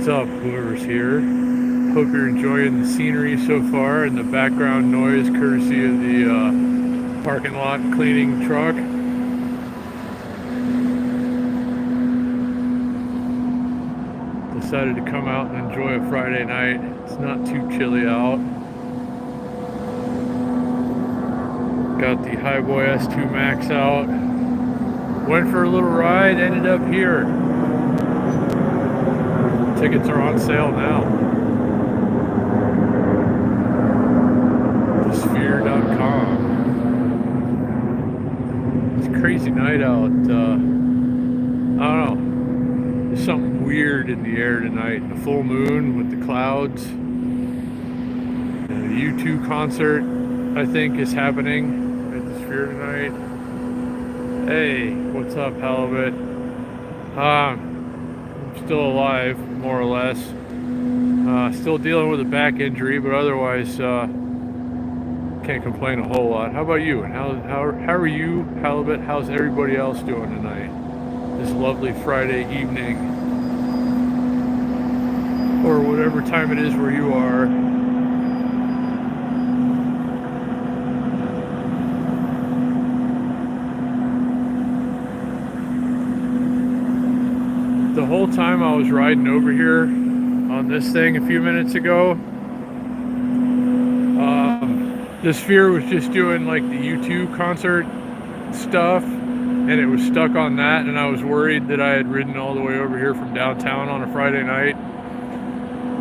What's up, whoever's here? Hope you're enjoying the scenery so far and the background noise courtesy of the parking lot cleaning truck. Decided to come out and enjoy a Friday night. It's not too chilly out. Got the Highboy S2 Max out. Went for a little ride, ended up here. Tickets are on sale now. Sphere.com. It's a crazy night out. I don't know. There's something weird in the air tonight. The full moon with the clouds. And the U2 concert, I think, is happening at the Sphere tonight. Hey, what's up, Halibut? I'm still alive, more or less. Still dealing with a back injury, but otherwise can't complain a whole lot. How about you? And how are you, Halibut? How's everybody else doing tonight? This lovely Friday evening, or whatever time it is where you are. The whole time I was riding over here on this thing a few minutes ago, the Sphere was just doing like the U2 concert stuff, and it was stuck on that, and I was worried that I had ridden all the way over here from downtown on a Friday night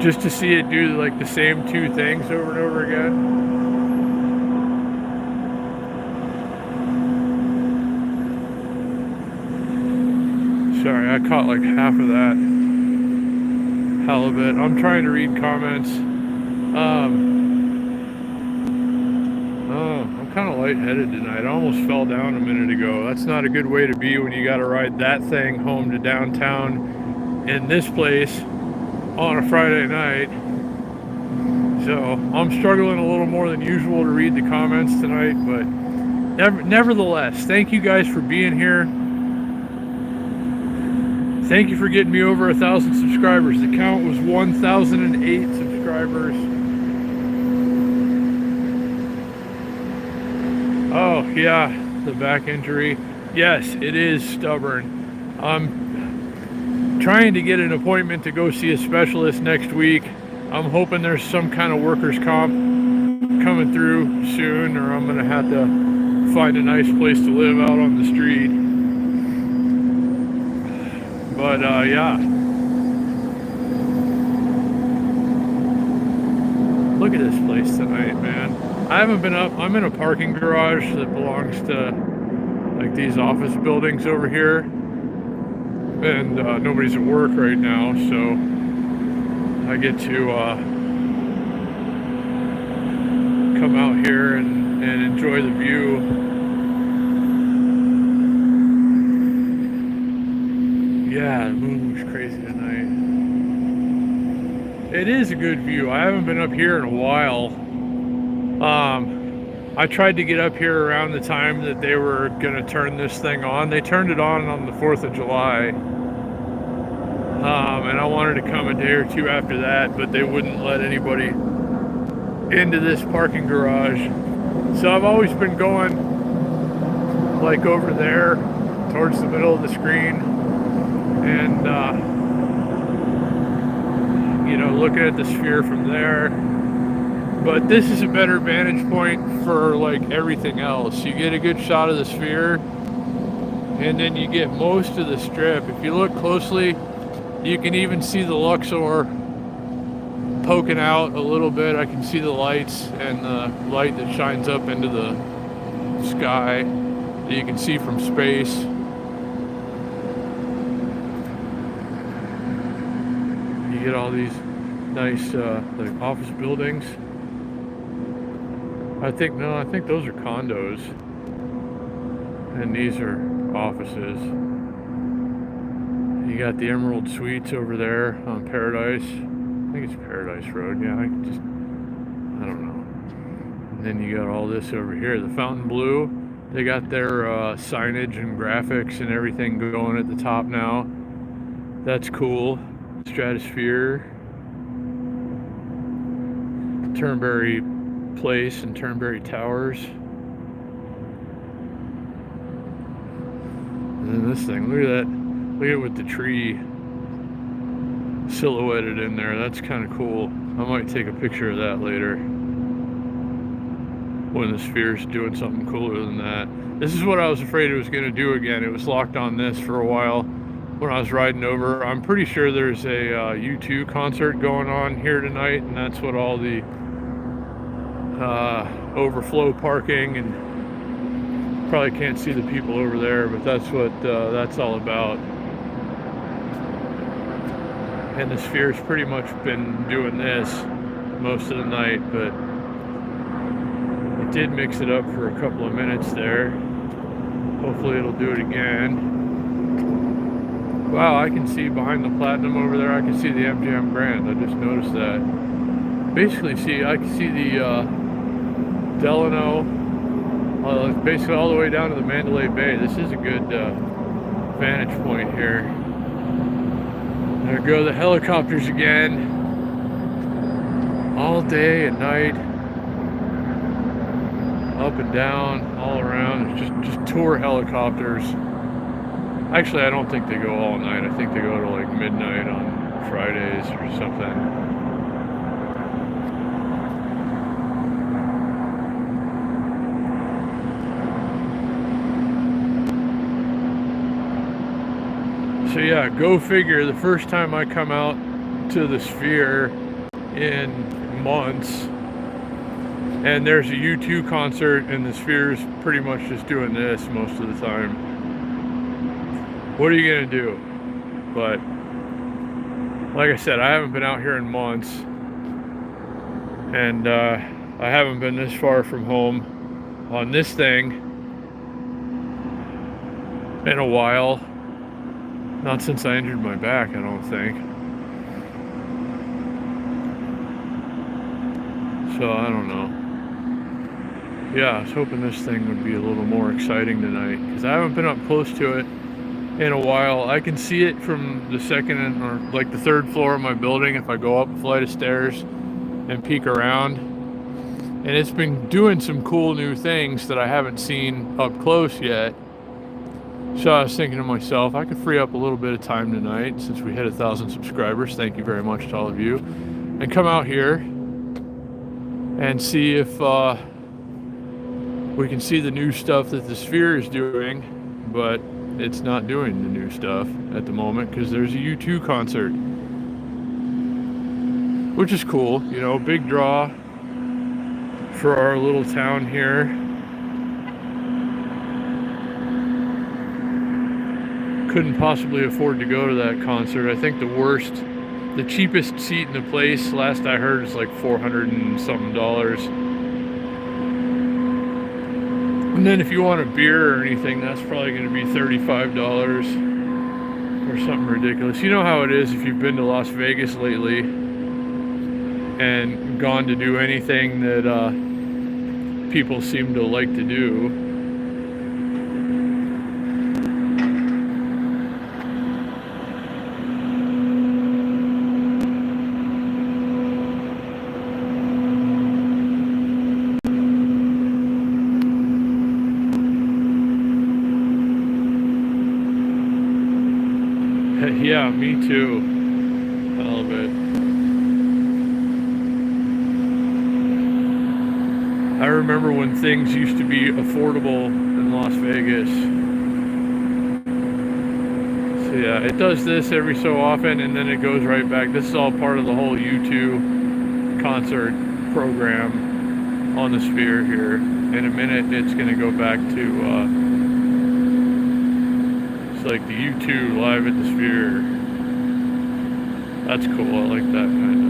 just to see it do like the same two things over and over again. Sorry, I caught like half of that. Halibut. I'm trying to read comments. I'm kind of lightheaded tonight. I almost fell down a minute ago. That's not a good way to be when you got to ride that thing home to downtown in this place on a Friday night. So I'm struggling a little more than usual to read the comments tonight, but nevertheless, thank you guys for being here. Thank you for getting me over 1,000 subscribers. The count was 1,008 subscribers. Oh, yeah, the back injury. Yes, it is stubborn. I'm trying to get an appointment to go see a specialist next week. I'm hoping there's some kind of workers' comp coming through soon, or I'm going to have to find a nice place to live out on the street. But, yeah. Look at this place tonight, man. I haven't been up. I'm in a parking garage that belongs to like these office buildings over here, and nobody's at work right now, so I get to come out here and enjoy the view. Yeah, the moon was crazy tonight. It is a good view. I haven't been up here in a while. I tried to get up here around the time that they were going to turn this thing on. They turned it on the 4th of July. And I wanted to come a day or two after that, but they wouldn't let anybody into this parking garage. So I've always been going like over there towards the middle of the screen and, you know, looking at the Sphere from there. But this is a better vantage point for like everything else. You get a good shot of the Sphere, and then you get most of the strip. If you look closely, you can even see the Luxor poking out a little bit. I can see the lights and the light that shines up into the sky that you can see from space. You get all these nice like office buildings. I think those are condos, and these are offices. You got the Emerald Suites over there on Paradise. I think it's Paradise Road. Yeah, I don't know. And then you got all this over here, the Fontainebleau. They got their signage and graphics and everything going at the top now. That's cool. Stratosphere, Turnberry Place and Turnberry Towers. And then this thing, look at that. Look at it with the tree silhouetted in there. That's kind of cool. I might take a picture of that later when the sphere's doing something cooler than that. This is what I was afraid it was going to do again. It was locked on this for a while when I was riding over. I'm pretty sure there's a U2 concert going on here tonight, and that's what all the overflow parking, and probably can't see the people over there, but that's what that's all about. And the sphere's pretty much been doing this most of the night, but it did mix it up for a couple of minutes there. Hopefully it'll do it again. Wow, I can see behind the Platinum over there, I can see the MGM Grand. I just noticed that. Basically, I can see the Delano, basically all the way down to the Mandalay Bay. This is a good vantage point here. There go the helicopters again, all day and night, up and down, all around. It's just tour helicopters. Actually, I don't think they go all night. I think they go to like midnight on Fridays or something. So yeah, go figure, the first time I come out to the Sphere in months, and there's a U2 concert, and the Sphere's pretty much just doing this most of the time. What are you gonna do? But like I said, I haven't been out here in months, and I haven't been this far from home on this thing in a while. Not since I injured my back, I don't think. So I don't know. Yeah, I was hoping this thing would be a little more exciting tonight, because I haven't been up close to it in a while. I can see it from the second or like the third floor of my building if I go up a flight of stairs and peek around. And it's been doing some cool new things that I haven't seen up close yet. So I was thinking to myself, I could free up a little bit of time tonight since we hit 1,000 subscribers. Thank you very much to all of you. And come out here and see if we can see the new stuff that the Sphere is doing, but it's not doing the new stuff at the moment because there's a U2 concert, which is cool. You know, big draw for our little town here. Couldn't possibly afford to go to that concert. I think the cheapest seat in the place, last I heard, is like $400 and something. And then if you want a beer or anything, that's probably going to be $35 or something ridiculous. You know how it is if you've been to Las Vegas lately and gone to do anything that people seem to like to do. Yeah, me too. All of it. I remember when things used to be affordable in Las Vegas. So yeah, it does this every so often and then it goes right back. This is all part of the whole U2 concert program on the Sphere here. In a minute, it's going to go back to like the U2 live at the Sphere. That's cool. I like that kind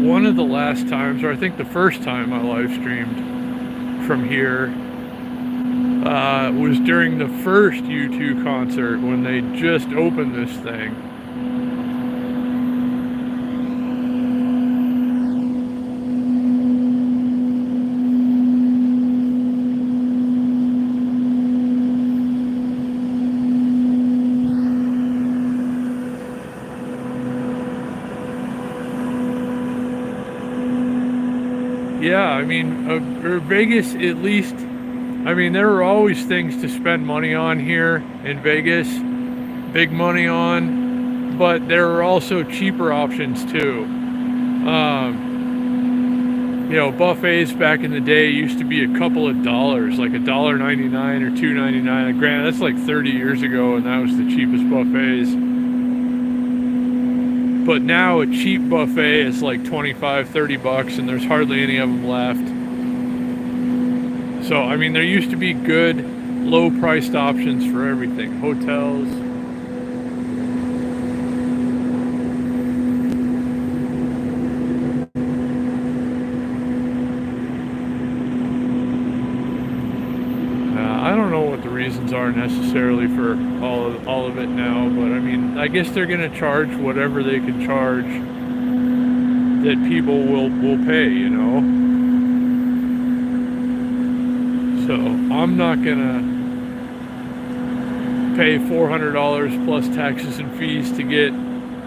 of. One of the last times, or I think the first time I live streamed from here was during the first U2 concert when they just opened this thing. Yeah, I mean, or Vegas at least. I mean, there are always things to spend money on here in Vegas, big money on, but there are also cheaper options too. You know, buffets back in the day used to be a couple of dollars, like $1.99 or $2.99. Granted, that's like 30 years ago, and that was the cheapest buffets. But now a cheap buffet is like 25, 30 bucks, and there's hardly any of them left. So, I mean, there used to be good, low-priced options for everything. Hotels. I don't know what the reasons are necessarily for all of it now, but I mean, I guess they're going to charge whatever they can charge that people will pay, you know? So I'm not gonna pay $400 plus taxes and fees to get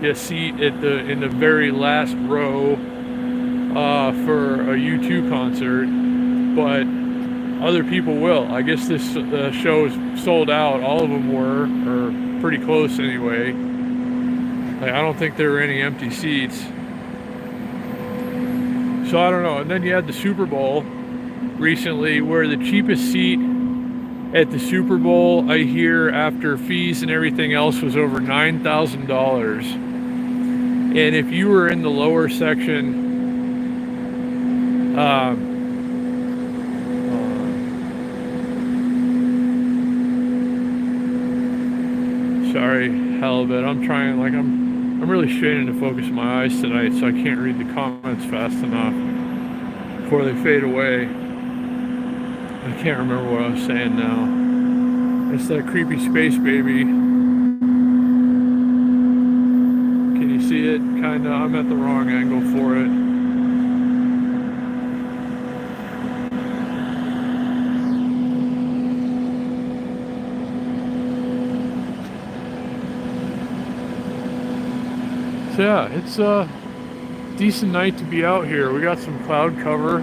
a seat in the very last row for a U2 concert, but other people will. I guess this show is sold out. All of them were, or pretty close anyway. Like, I don't think there were any empty seats. So I don't know. And then you had the Super Bowl recently, where the cheapest seat at the Super Bowl, I hear, after fees and everything else, was over $9,000. And if you were in the lower section, sorry, halibut. I'm trying, like, I'm really straining to focus my eyes tonight, so I can't read the comments fast enough before they fade away. I can't remember what I was saying now. It's that creepy space baby. Can you see it? Kinda. I'm at the wrong angle for it. So yeah, it's a decent night to be out here. We got some cloud cover,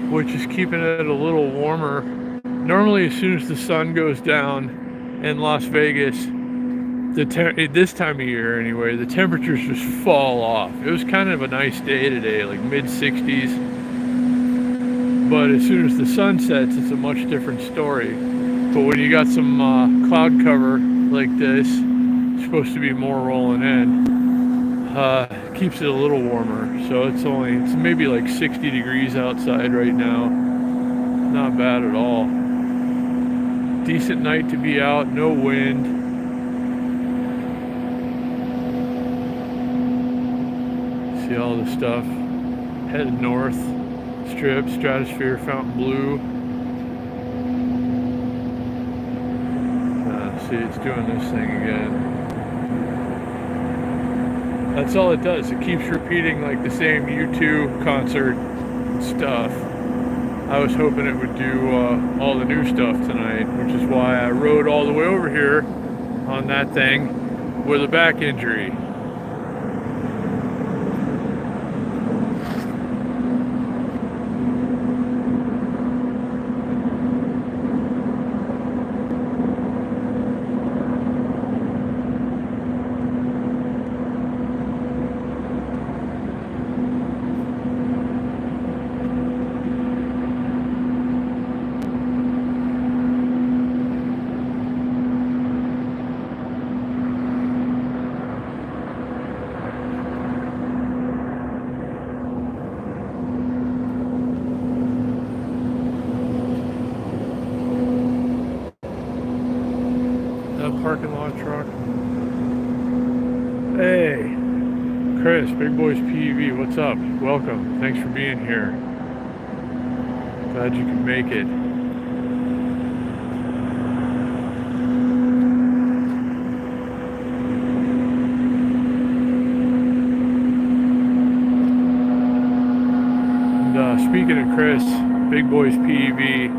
which is keeping it a little warmer. Normally, as soon as the sun goes down in Las Vegas, this time of year anyway, the temperatures just fall off. It was kind of a nice day today, like mid-60s. But as soon as the sun sets, it's a much different story. But when you got some cloud cover like this, it's supposed to be more rolling in. Keeps it a little warmer. So it's maybe like 60 degrees outside right now. Not bad at all. Decent night to be out, no wind. See all the stuff. Headed north. Strip, Stratosphere, Fontainebleau. See, it's doing this thing again. That's all it does. It keeps repeating like the same U2 concert stuff. I was hoping it would do all the new stuff tonight, which is why I rode all the way over here on that thing with a back injury. Parking lot truck. Hey, Chris, Big Boys PEV, what's up? Welcome. Thanks for being here. Glad you could make it. And speaking of Chris, Big Boys PEV,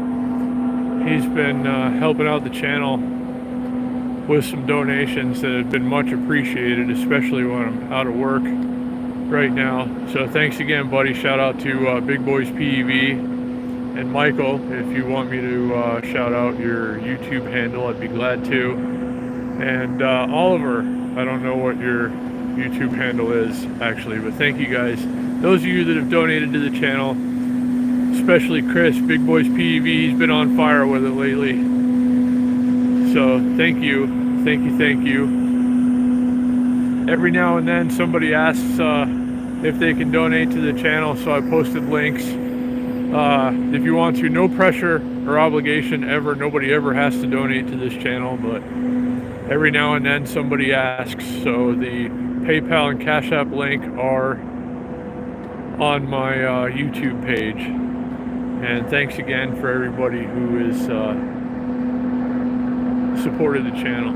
he's been helping out the channel with some donations that have been much appreciated, especially when I'm out of work. right now. So thanks again, buddy. Shout out to Big Boys PEV. And Michael, if you want me to shout out your YouTube handle, I'd be glad to. And Oliver, I don't know what your YouTube handle is actually, but thank you guys. Those of you that have donated to the channel, especially Chris, Big Boys PEV, he's been on fire with it lately. So thank you, thank you, thank you. Every now and then somebody asks if they can donate to the channel, so I posted links. If you want to, no pressure or obligation ever. Nobody ever has to donate to this channel, but every now and then somebody asks. So the PayPal and Cash App link are on my YouTube page. And thanks again for everybody who has supported the channel.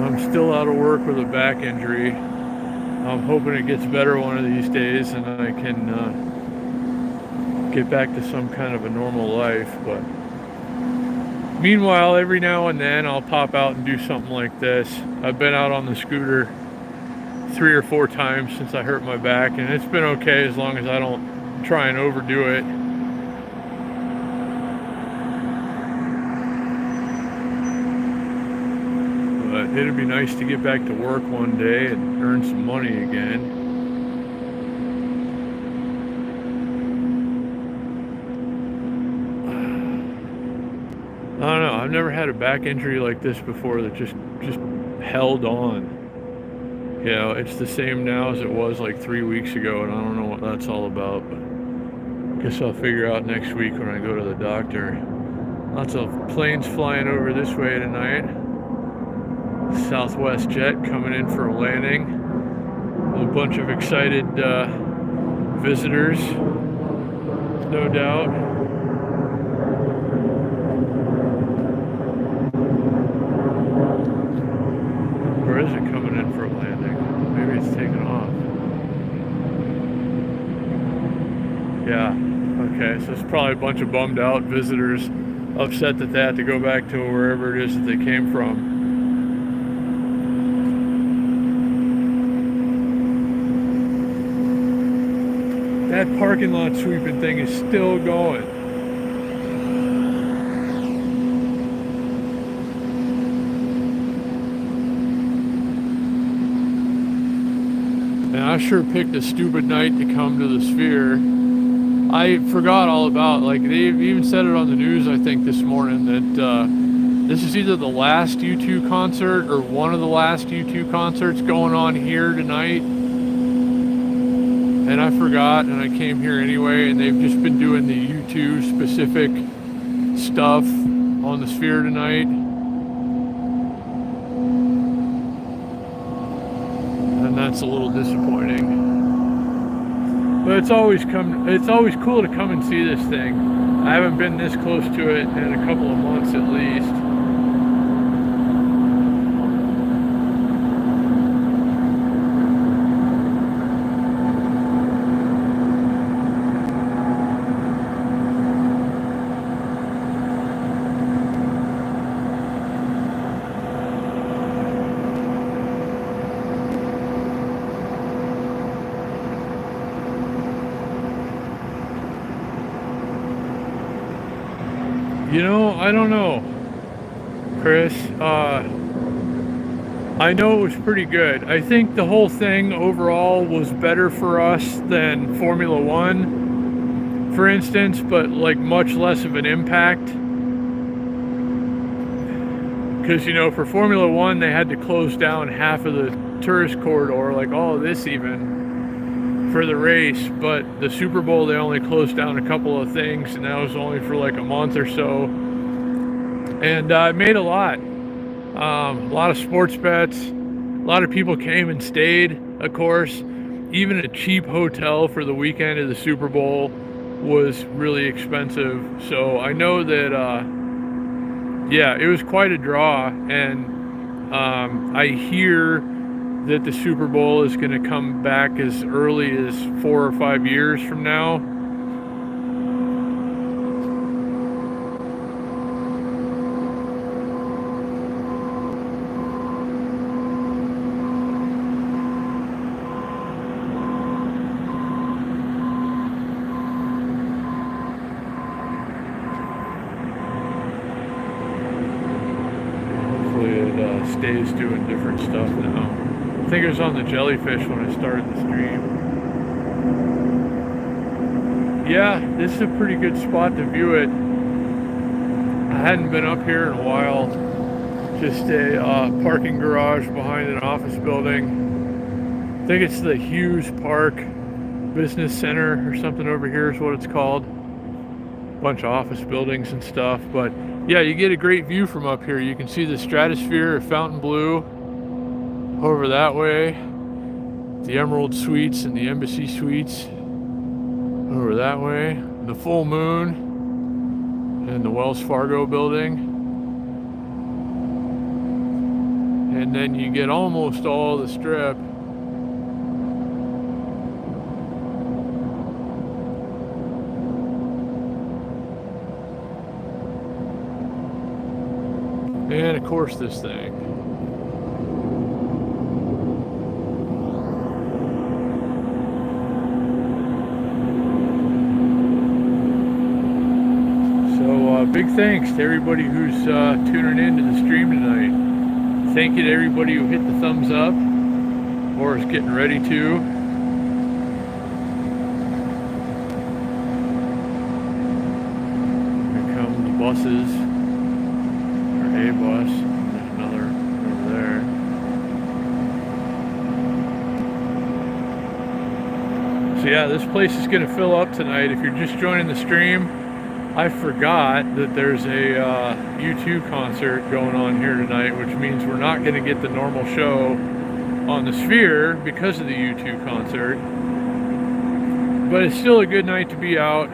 I'm still out of work with a back injury. I'm hoping it gets better one of these days and I can get back to some kind of a normal life. But meanwhile, every now and then I'll pop out and do something like this. I've been out on the scooter 3 or 4 times since I hurt my back, and it's been okay as long as I don't try and overdo it. But it'd be nice to get back to work one day and earn some money again. I don't know, I've never had a back injury like this before that just held on. You know, it's the same now as it was like 3 weeks ago, and I don't know what that's all about, but I guess I'll figure out next week when I go to the doctor. Lots of planes flying over this way tonight. Southwest jet coming in for a landing. A bunch of excited visitors, no doubt. Or is it coming in for a landing? Maybe it's taking off. Yeah, okay, so it's probably a bunch of bummed out visitors, upset that they had to go back to wherever it is that they came from. That parking lot sweeping thing is still going. And I sure picked a stupid night to come to the Sphere. I forgot all about, like, they even said it on the news, I think, this morning, that this is either the last U2 concert or one of the last U2 concerts going on here tonight. And I forgot, and I came here anyway, and they've just been doing the U2 specific stuff on the Sphere tonight. And that's a little disappointing. But it's always cool to come and see this thing. I haven't been this close to it in a couple of months at least. You know, I don't know, Chris. I know it was pretty good. I think the whole thing overall was better for us than Formula One, for instance, but like much less of an impact. Because, you know, for Formula One, they had to close down half of the tourist corridor, like all of this even, for the race. But the Super Bowl, they only closed down a couple of things, and that was only for like a month or so. And it made a lot of sports bets. A lot of people came and stayed, of course. Even a cheap hotel for the weekend of the Super Bowl was really expensive. So I know that, yeah, it was quite a draw. And I hear that the Super Bowl is going to come back as early as 4 or 5 years from now. Stays doing different stuff now. I think it was on the jellyfish when I started the stream. Yeah, this is a pretty good spot to view it. I hadn't been up here in a while. Just a parking garage behind an office building. I think it's the Hughes Park Business Center or something over here is what it's called. Bunch of office buildings and stuff, but yeah, you get a great view from up here. You can see the Stratosphere of Fontainebleau over that way, the Emerald Suites and the Embassy Suites over that way, the full moon and the Wells Fargo building, and then you get almost all the Strip. And of course this thing. So big thanks to everybody who's tuning in to the stream tonight. Thank you to everybody who hit the thumbs up or is getting ready to. Here come the buses. A bus, there's another over there. So yeah, this place is going to fill up tonight. If you're just joining the stream, I forgot that there's a U2 concert going on here tonight, which means we're not going to get the normal show on the Sphere because of the U2 concert. But it's still a good night to be out.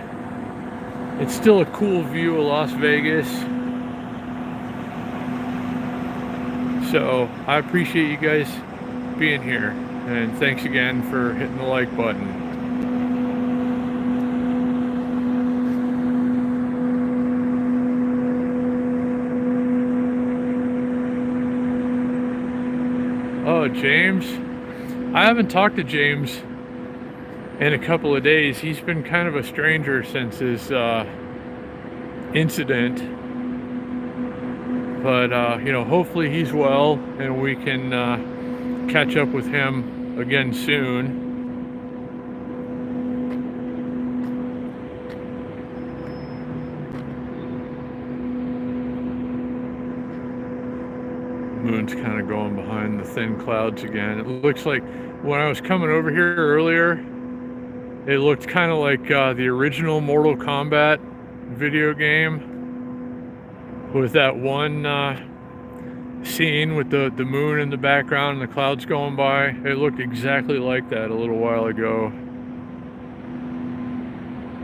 It's still a cool view of Las Vegas. So I appreciate you guys being here, and thanks again for hitting the like button. Oh, James. I haven't talked to James in a couple of days. He's been kind of a stranger since his incident. But, you know, hopefully he's well and we can catch up with him again soon. Moon's kind of going behind the thin clouds again. It looks like when I was coming over here earlier, it looked kind of like the original Mortal Kombat video game. With that one scene with the moon in the background and the clouds going by. It looked exactly like that a little while ago.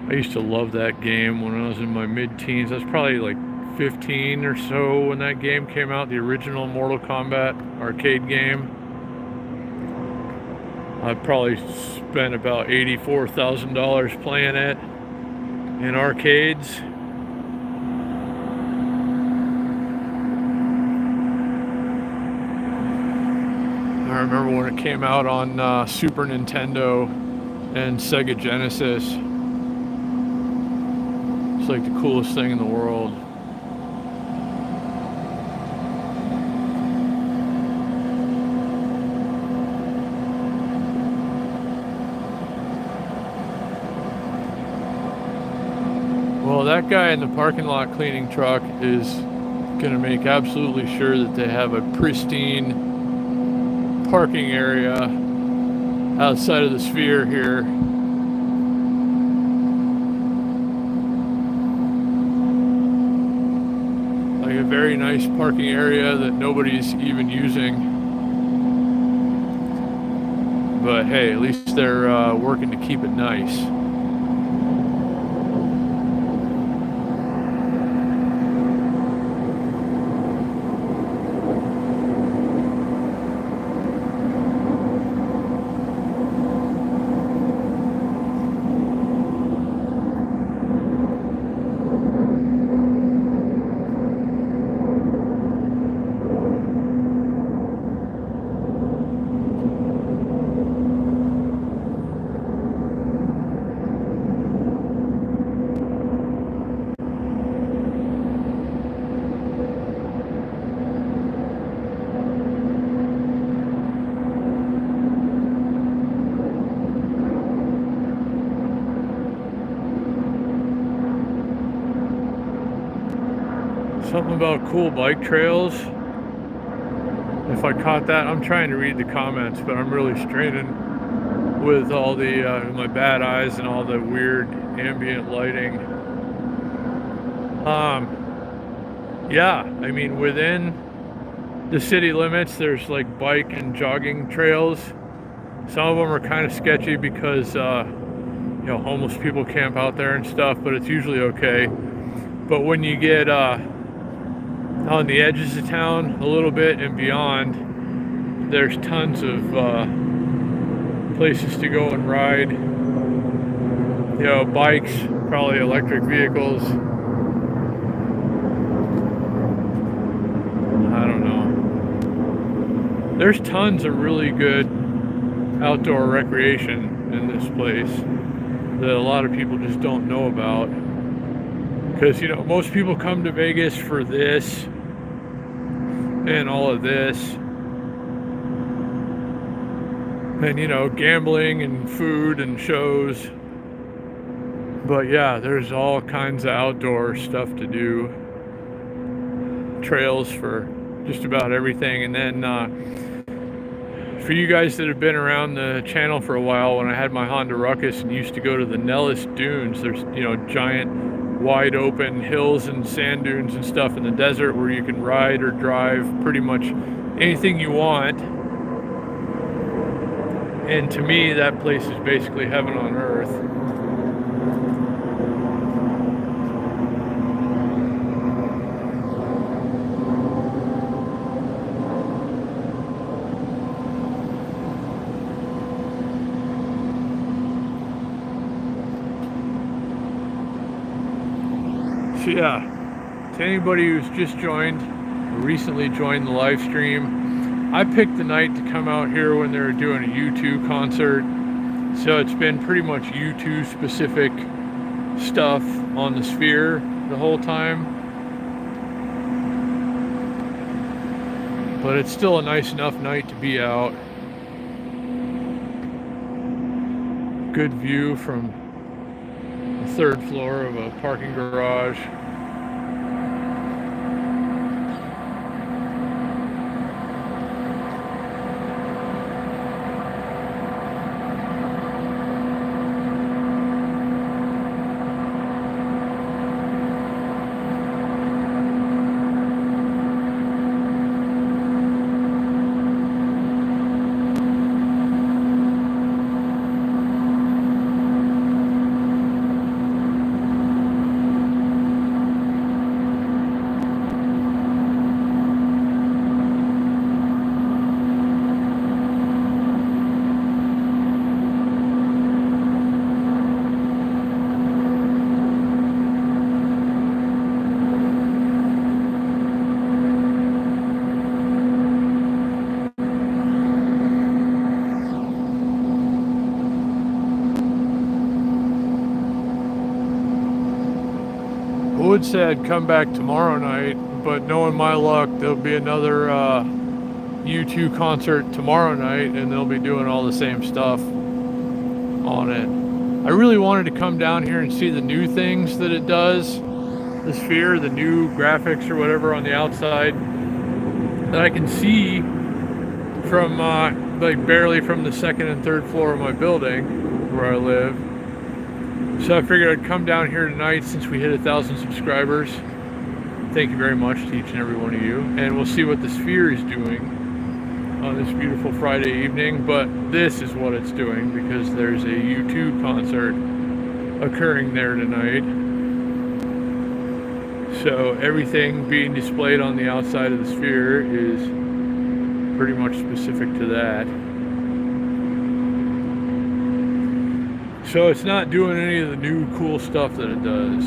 I used to love that game when I was in my mid-teens. I was probably like 15 or so when that game came out, the original Mortal Kombat arcade game. I probably spent about $84,000 playing it in arcades. I remember when it came out on Super Nintendo and Sega Genesis. It's like the coolest thing in the world. Well, that guy in the parking lot cleaning truck is going to make absolutely sure that they have a pristine parking area outside of the Sphere here. Like a very nice parking area that nobody's even using. But hey, at least they're working to keep it nice. Something about cool bike trails. If I caught that, I'm trying to read the comments, but I'm really straining with all the my bad eyes and all the weird ambient lighting. Yeah, I mean, within the city limits, there's like bike and jogging trails. Some of them are kind of sketchy because you know, homeless people camp out there and stuff, but it's usually okay. But when you get on the edges of town a little bit and beyond, there's tons of places to go and ride. You know, bikes, probably electric vehicles. I don't know. There's tons of really good outdoor recreation in this place that a lot of people just don't know about. Because, you know, most people come to Vegas for this and all of this. And, you know, gambling and food and shows. But yeah, there's all kinds of outdoor stuff to do. Trails for just about everything. And then for you guys that have been around the channel for a while, when I had my Honda Ruckus and used to go to the Nellis Dunes, there's, you know, giant wide open hills and sand dunes and stuff in the desert where you can ride or drive pretty much anything you want. And to me, that place is basically heaven on earth. So yeah, to anybody who's just joined, or recently joined the live stream, I picked the night to come out here when they were doing a U2 concert. So it's been pretty much U2 specific stuff on the Sphere the whole time. But it's still a nice enough night to be out. Good view from the third floor of a parking garage. Would say I'd come back tomorrow night, but knowing my luck, there'll be another U2 concert tomorrow night, and they'll be doing all the same stuff on it. I really wanted to come down here and see the new things that it does, the Sphere, the new graphics or whatever on the outside that I can see from like barely from the second and third floor of my building where I live. So I figured I'd come down here tonight since we hit 1,000 subscribers. Thank you very much to each and every one of you. And we'll see what the Sphere is doing on this beautiful Friday evening. But this is what it's doing because there's a U2 concert occurring there tonight. So everything being displayed on the outside of the Sphere is pretty much specific to that. So it's not doing any of the new cool stuff that it does.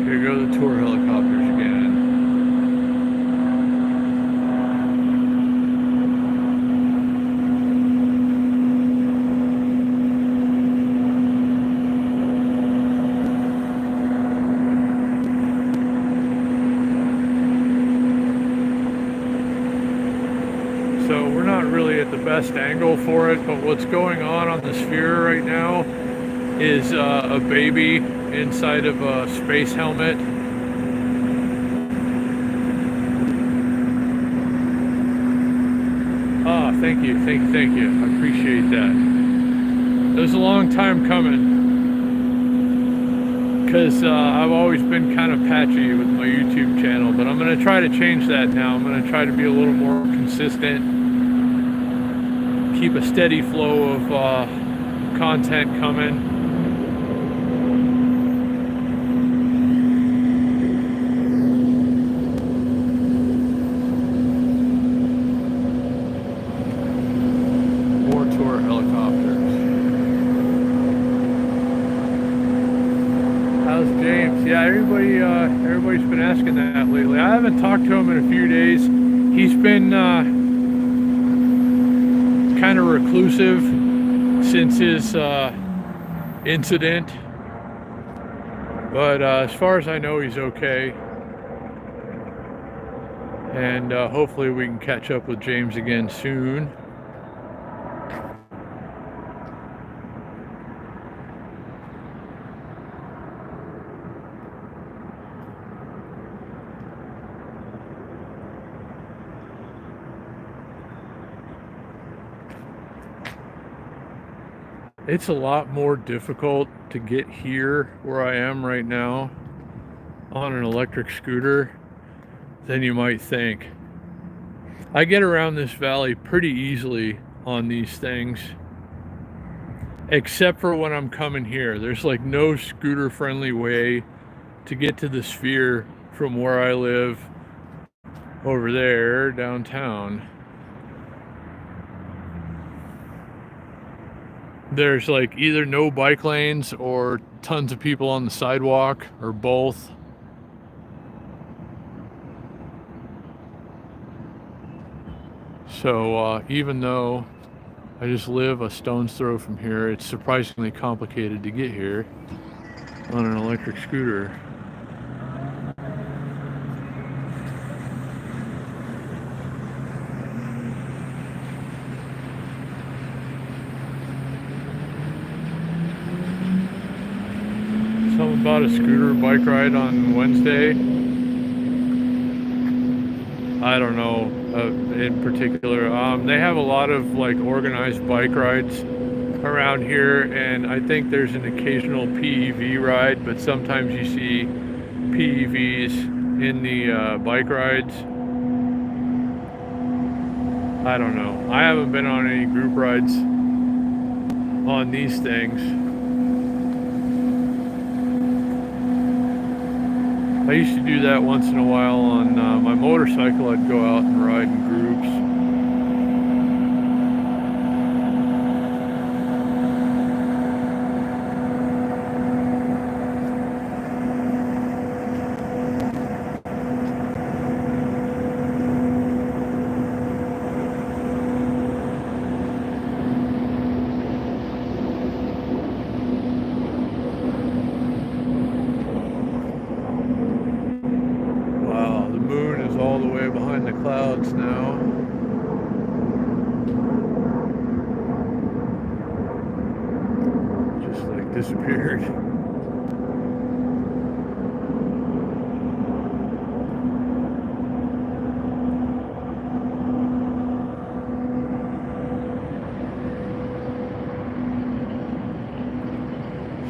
Here go the tour helicopters again. So we're not really at the best angle for it, but what's going on the sphere right now is a baby inside of a space helmet. Ah, thank you. I appreciate that. It was a long time coming, because I've always been kind of patchy with my YouTube channel, but I'm going to try to change that now. I'm going to try to be a little more consistent, keep a steady flow of content coming. More tour helicopters. How's James? Yeah, everybody's been asking that lately. I haven't talked to him in a few days. He's been kind of reclusive since his incident, but as far as I know, he's okay, and hopefully we can catch up with James again soon. It's a lot more difficult to get here where I am right now on an electric scooter than you might think. I get around this valley pretty easily on these things, except for when I'm coming here. There's like no scooter friendly way to get to the sphere from where I live over there downtown. There's like either no bike lanes or tons of people on the sidewalk, or both. So even though I just live a stone's throw from here, it's surprisingly complicated to get here on an electric scooter. Something about a scooter bike ride on Wednesday. I don't know in particular. They have a lot of like organized bike rides around here, and I think there's an occasional PEV ride, but sometimes you see PEVs in the bike rides. I don't know. I haven't been on any group rides on these things. I used to do that once in a while on my motorcycle. I'd go out and ride in groups. All the way behind the clouds now. Just like disappeared.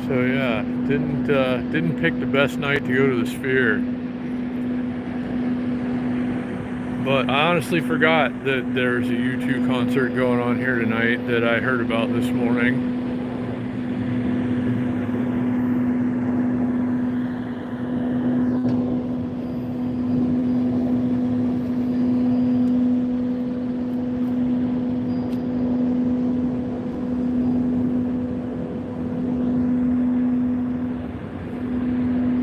So yeah, didn't pick the best night to go to the Sphere. But I honestly forgot that there's a U2 concert going on here tonight that I heard about this morning.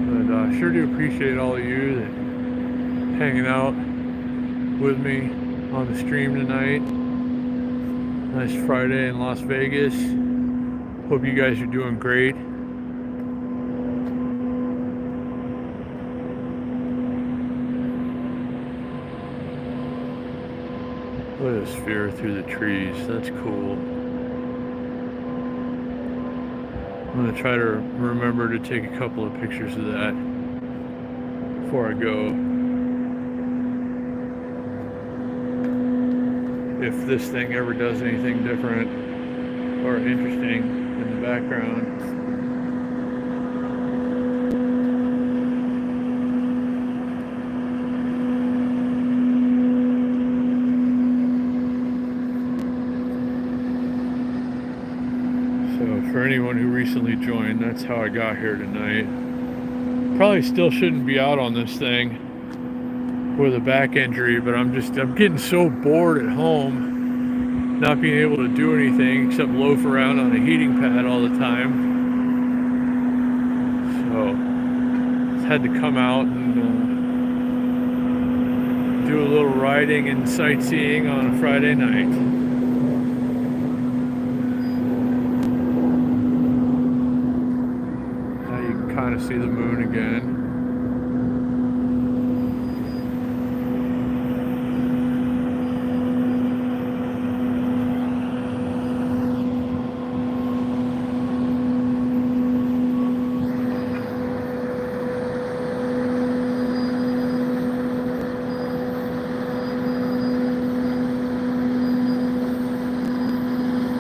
But I sure do appreciate all of you that hanging out with me on the stream tonight. Nice Friday in Las Vegas. Hope you guys are doing great. Look at the sphere through the trees. That's cool. I'm going to try to remember to take a couple of pictures of that before I go. If this thing ever does anything different or interesting in the background. So for anyone who recently joined, that's how I got here tonight. Probably still shouldn't be out on this thing with a back injury, but I'm getting so bored at home, not being able to do anything except loaf around on a heating pad all the time. So just had to come out and do a little riding and sightseeing on a Friday night. Now you can kind of see the moon again.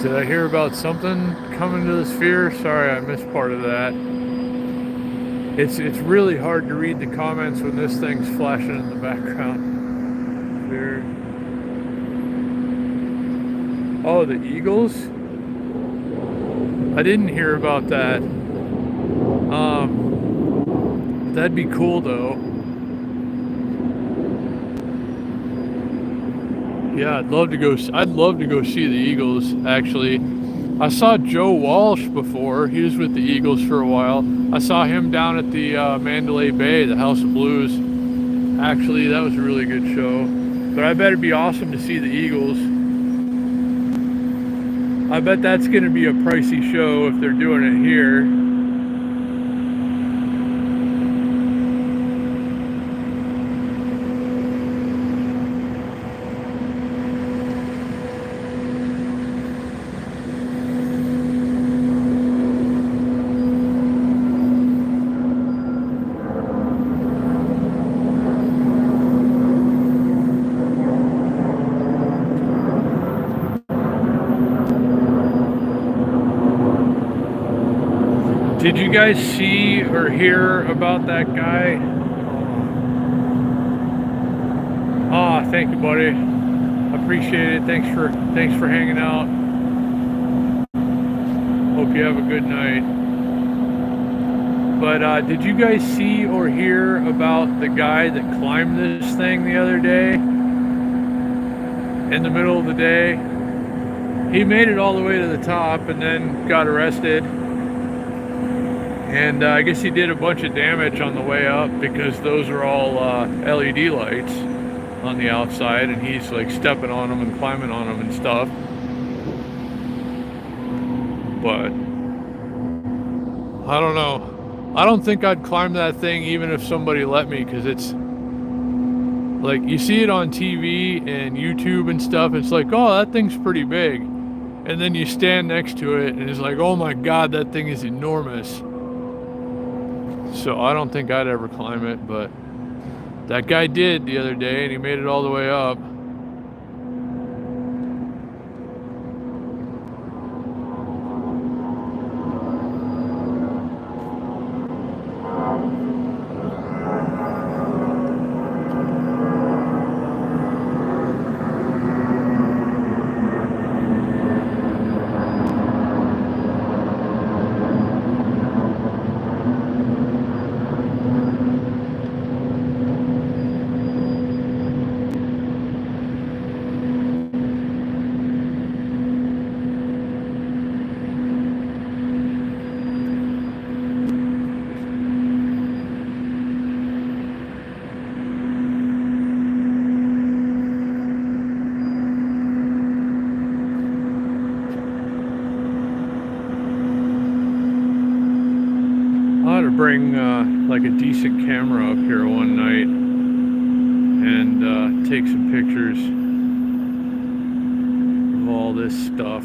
Did I hear about something coming to the sphere? Sorry, I missed part of that. It's really hard to read the comments when this thing's flashing in the background. There. Oh, the Eagles? I didn't hear about that. That'd be cool though. Yeah, I'd love to go see the Eagles, actually. I saw Joe Walsh before. He was with the Eagles for a while. I saw him down at the Mandalay Bay, the House of Blues. Actually, that was a really good show. But I bet it'd be awesome to see the Eagles. I bet that's going to be a pricey show if they're doing it here. Did you guys see or hear about that guy? Ah, thank you, buddy. I appreciate it. Thanks for hanging out. Hope you have a good night. But did you guys see or hear about the guy that climbed this thing the other day? In the middle of the day? He made it all the way to the top and then got arrested. And I guess he did a bunch of damage on the way up because those are all LED lights on the outside, and he's like stepping on them and climbing on them and stuff. But I don't know. I don't think I'd climb that thing even if somebody let me, because it's like you see it on TV and YouTube and stuff. It's like, oh, that thing's pretty big. And then you stand next to it and it's like, oh my God, that thing is enormous. So I don't think I'd ever climb it, but that guy did the other day and he made it all the way up. Bring like a decent camera up here one night and take some pictures. all this stuff.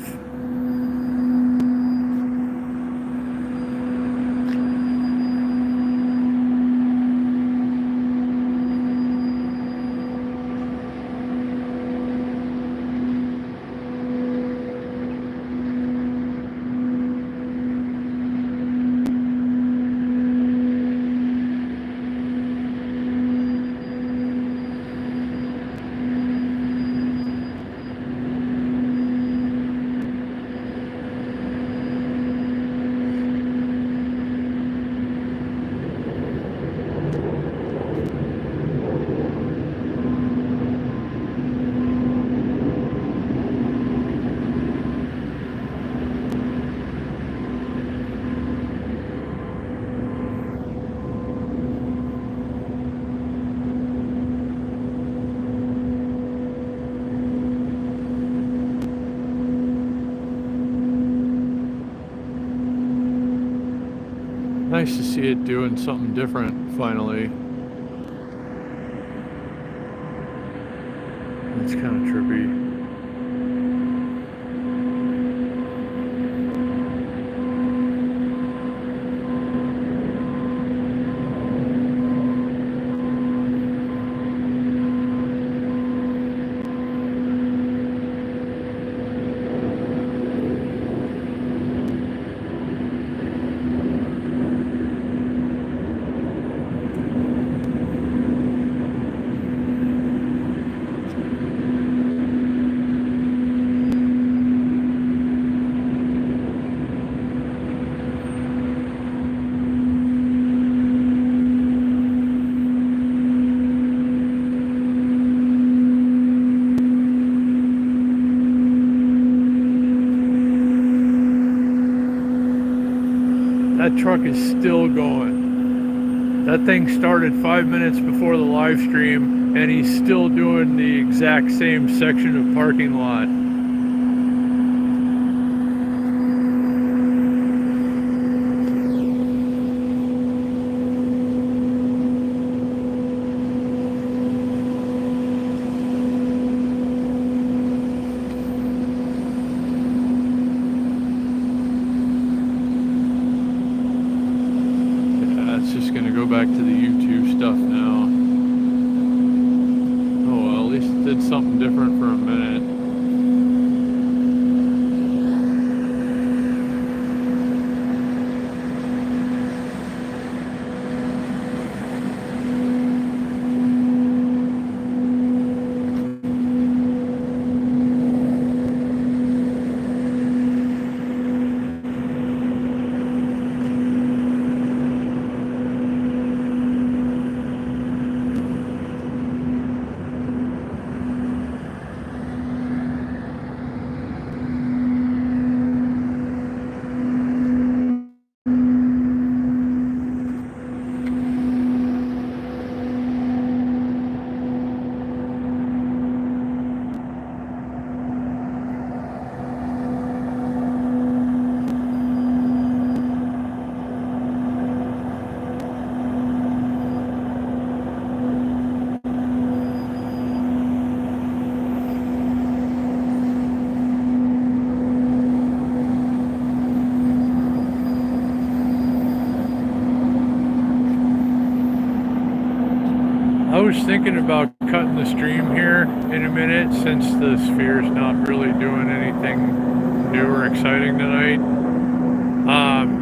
Nice to see it doing something different finally. It's kind of trippy. That truck is still going. That thing started 5 minutes before the live stream, and he's still doing the exact same section of parking lot. Back to the YouTube stuff now. Oh well, at least it did something different for a minute. I was thinking about cutting the stream here in a minute since the Sphere's not really doing anything new or exciting tonight.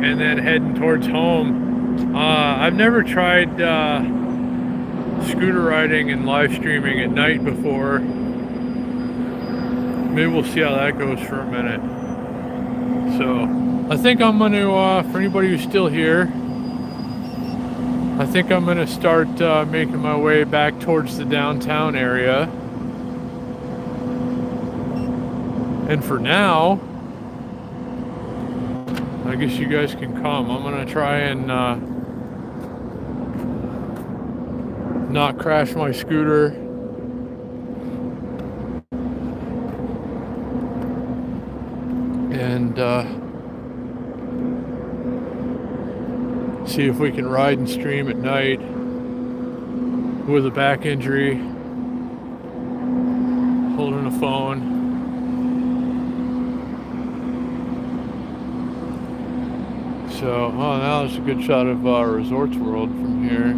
And then heading towards home. I've never tried scooter riding and live streaming at night before. Maybe we'll see how that goes for a minute. So I think I'm going to, for anybody who's still here, I think I'm going to start making my way back towards the downtown area. And for now, I guess you guys can come. I'm going to try and not crash my scooter. And see if we can ride and stream at night with a back injury, holding a phone. So, oh, now there's a good shot of Resorts World from here.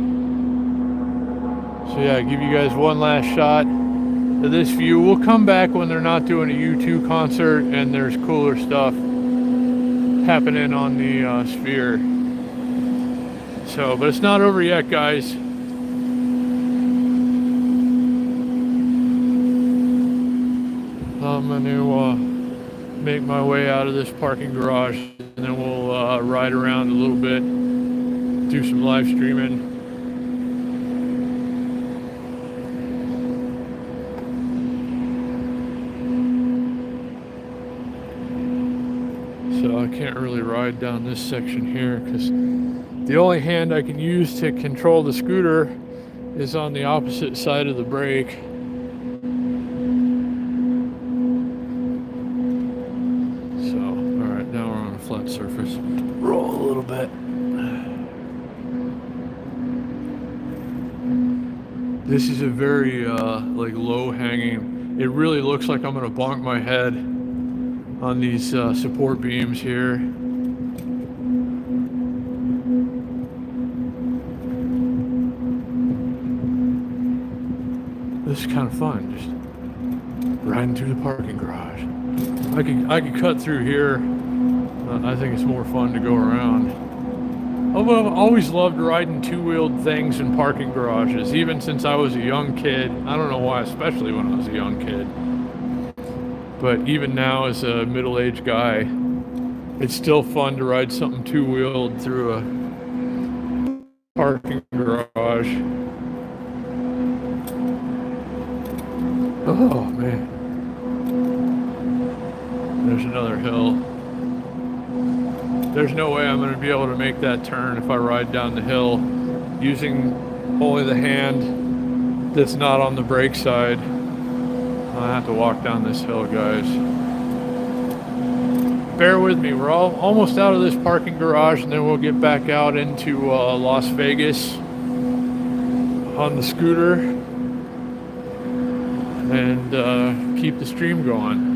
So yeah, give you guys one last shot of this view. We'll come back when they're not doing a U2 concert and there's cooler stuff happening on the Sphere. So, but it's not over yet, guys. I'm going to make my way out of this parking garage, and then we'll ride around a little bit, do some live streaming. So I can't really ride down this section here because the only hand I can use to control the scooter is on the opposite side of the brake. So, all right, now we're on a flat surface. Roll a little bit. This is a very like low hanging. It really looks like I'm gonna bonk my head on these support beams here. This is kind of fun, just riding through the parking garage. I could cut through here. I think it's more fun to go around. Although I've always loved riding two-wheeled things in parking garages, even since I was a young kid. I don't know why, especially when I was a young kid. But even now as a middle-aged guy, it's still fun to ride something two-wheeled through a parking garage. Oh, man. There's another hill. There's no way I'm going to be able to make that turn if I ride down the hill using only the hand that's not on the brake side. I have to walk down this hill, guys. Bear with me. We're almost out of this parking garage, and then we'll get back out into Las Vegas on the scooter and keep the stream going.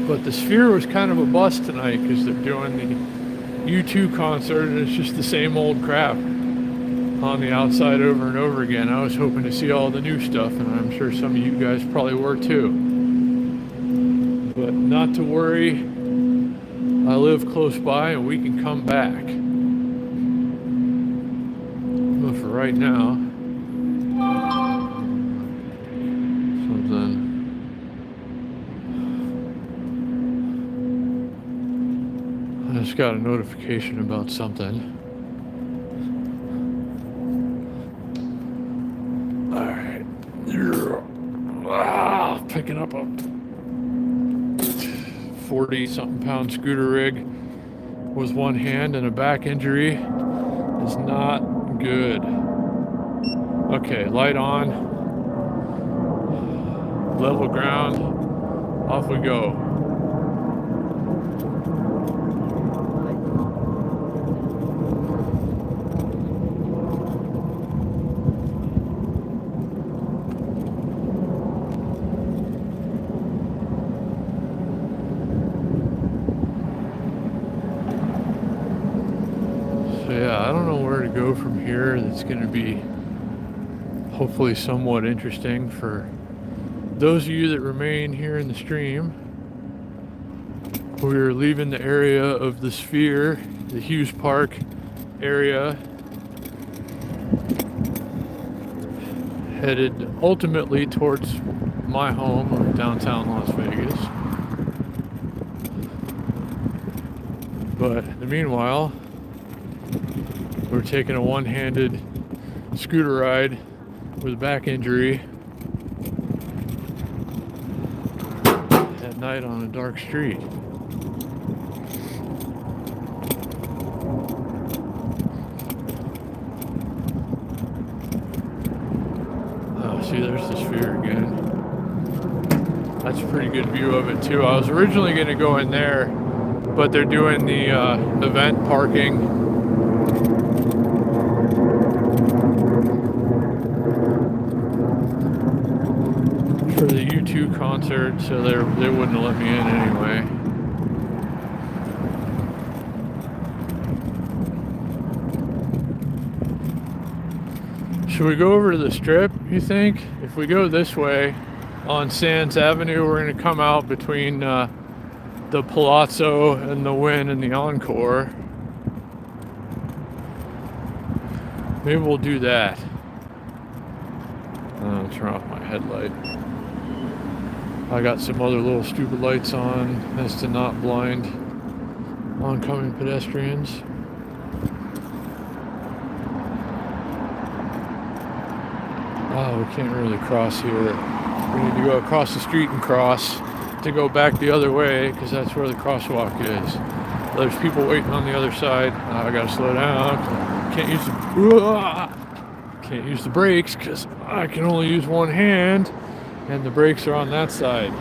But the Sphere was kind of a bust tonight because they're doing the U2 concert, and it's just the same old crap on the outside over and over again. I was hoping to see all the new stuff, and I'm sure some of you guys probably were too. But not to worry, I live close by and we can come back. But for right now, something. I just got a notification about something. Picking up a 40-something pound scooter rig with one hand and a back injury is not good. Okay, light on. Level ground. Off we go. From here that's going to be hopefully somewhat interesting for those of you that remain here in the stream. We're leaving the area of the Sphere, the Hughes Park area, headed ultimately towards my home of downtown Las Vegas. But in the meanwhile, we're taking a one-handed scooter ride with a back injury at night on a dark street. Oh, see, there's the Sphere again. That's a pretty good view of it too. I was originally going to go in there, but they're doing the event parking for the U2 concert, so they wouldn't let me in anyway. Should we go over to the Strip, you think? If we go this way on Sands Avenue, we're going to come out between the Palazzo and the Wynn and the Encore. Maybe we'll do that. I'll turn off my headlight. I got some other little stupid lights on as to not blind oncoming pedestrians. Oh, we can't really cross here. We need to go across the street and cross to go back the other way because that's where the crosswalk is. There's people waiting on the other side. I gotta slow down. Can't use the brakes because I can only use one hand, and the brakes are on that side.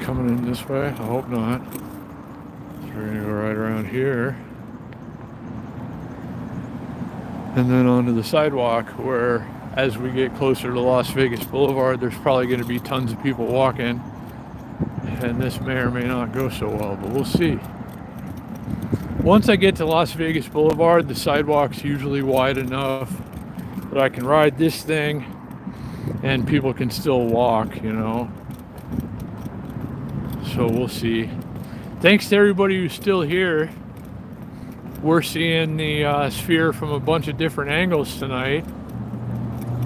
Coming in this way? I hope not. So we're gonna go right around here. And then onto the sidewalk where as we get closer to Las Vegas Boulevard, there's probably gonna be tons of people walking. And this may or may not go so well, but we'll see. Once I get to Las Vegas Boulevard, the sidewalk's usually wide enough that I can ride this thing and people can still walk, you know. So we'll see. Thanks to everybody who's still here. We're seeing the Sphere from a bunch of different angles tonight.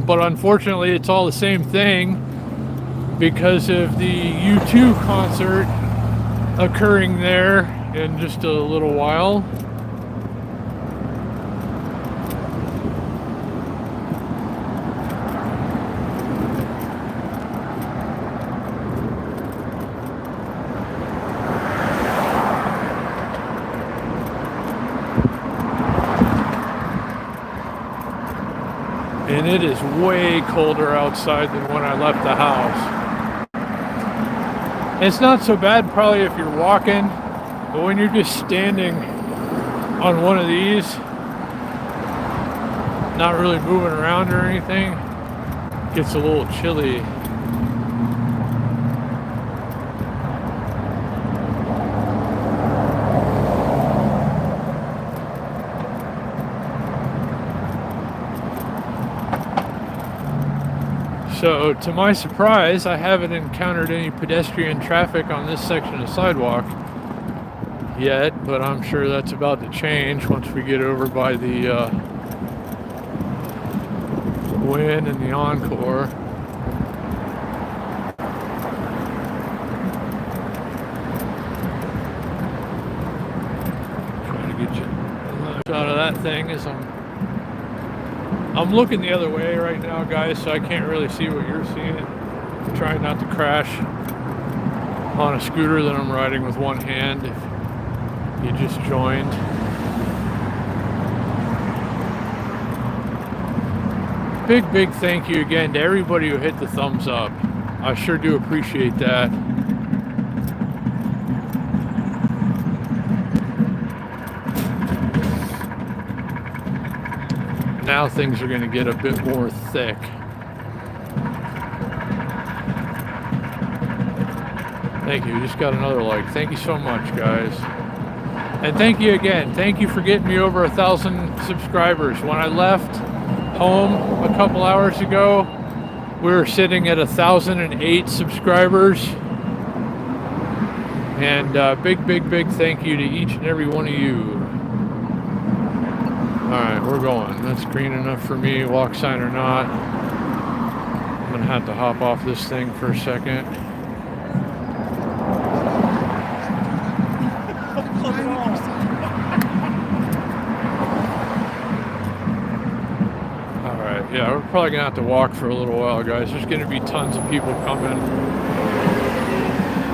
But unfortunately, it's all the same thing because of the U2 concert occurring there in just a little while. And it is way colder outside than when I left the house. It's not so bad probably if you're walking, but when you're just standing on one of these, not really moving around or anything, it gets a little chilly. So, to my surprise, I haven't encountered any pedestrian traffic on this section of sidewalk yet, but I'm sure that's about to change once we get over by the Wynn and the Encore. Trying to get you a shot of that thing as I'm looking the other way right now, guys, so I can't really see what you're seeing. I'm trying not to crash on a scooter that I'm riding with one hand if you just joined. Big thank you again to everybody who hit the thumbs up. I sure do appreciate that. Now things are going to get a bit more thick. Thank you. Just got another like. Thank you so much, guys. And thank you again. Thank you for getting me over 1,000 subscribers. When I left home a couple hours ago, we were sitting at 1,008 subscribers. And big thank you to each and every one of you. Alright, we're going. That's green enough for me, walk sign or not. I'm gonna have to hop off this thing for a second. Alright, yeah, we're probably gonna have to walk for a little while, guys. There's gonna be tons of people coming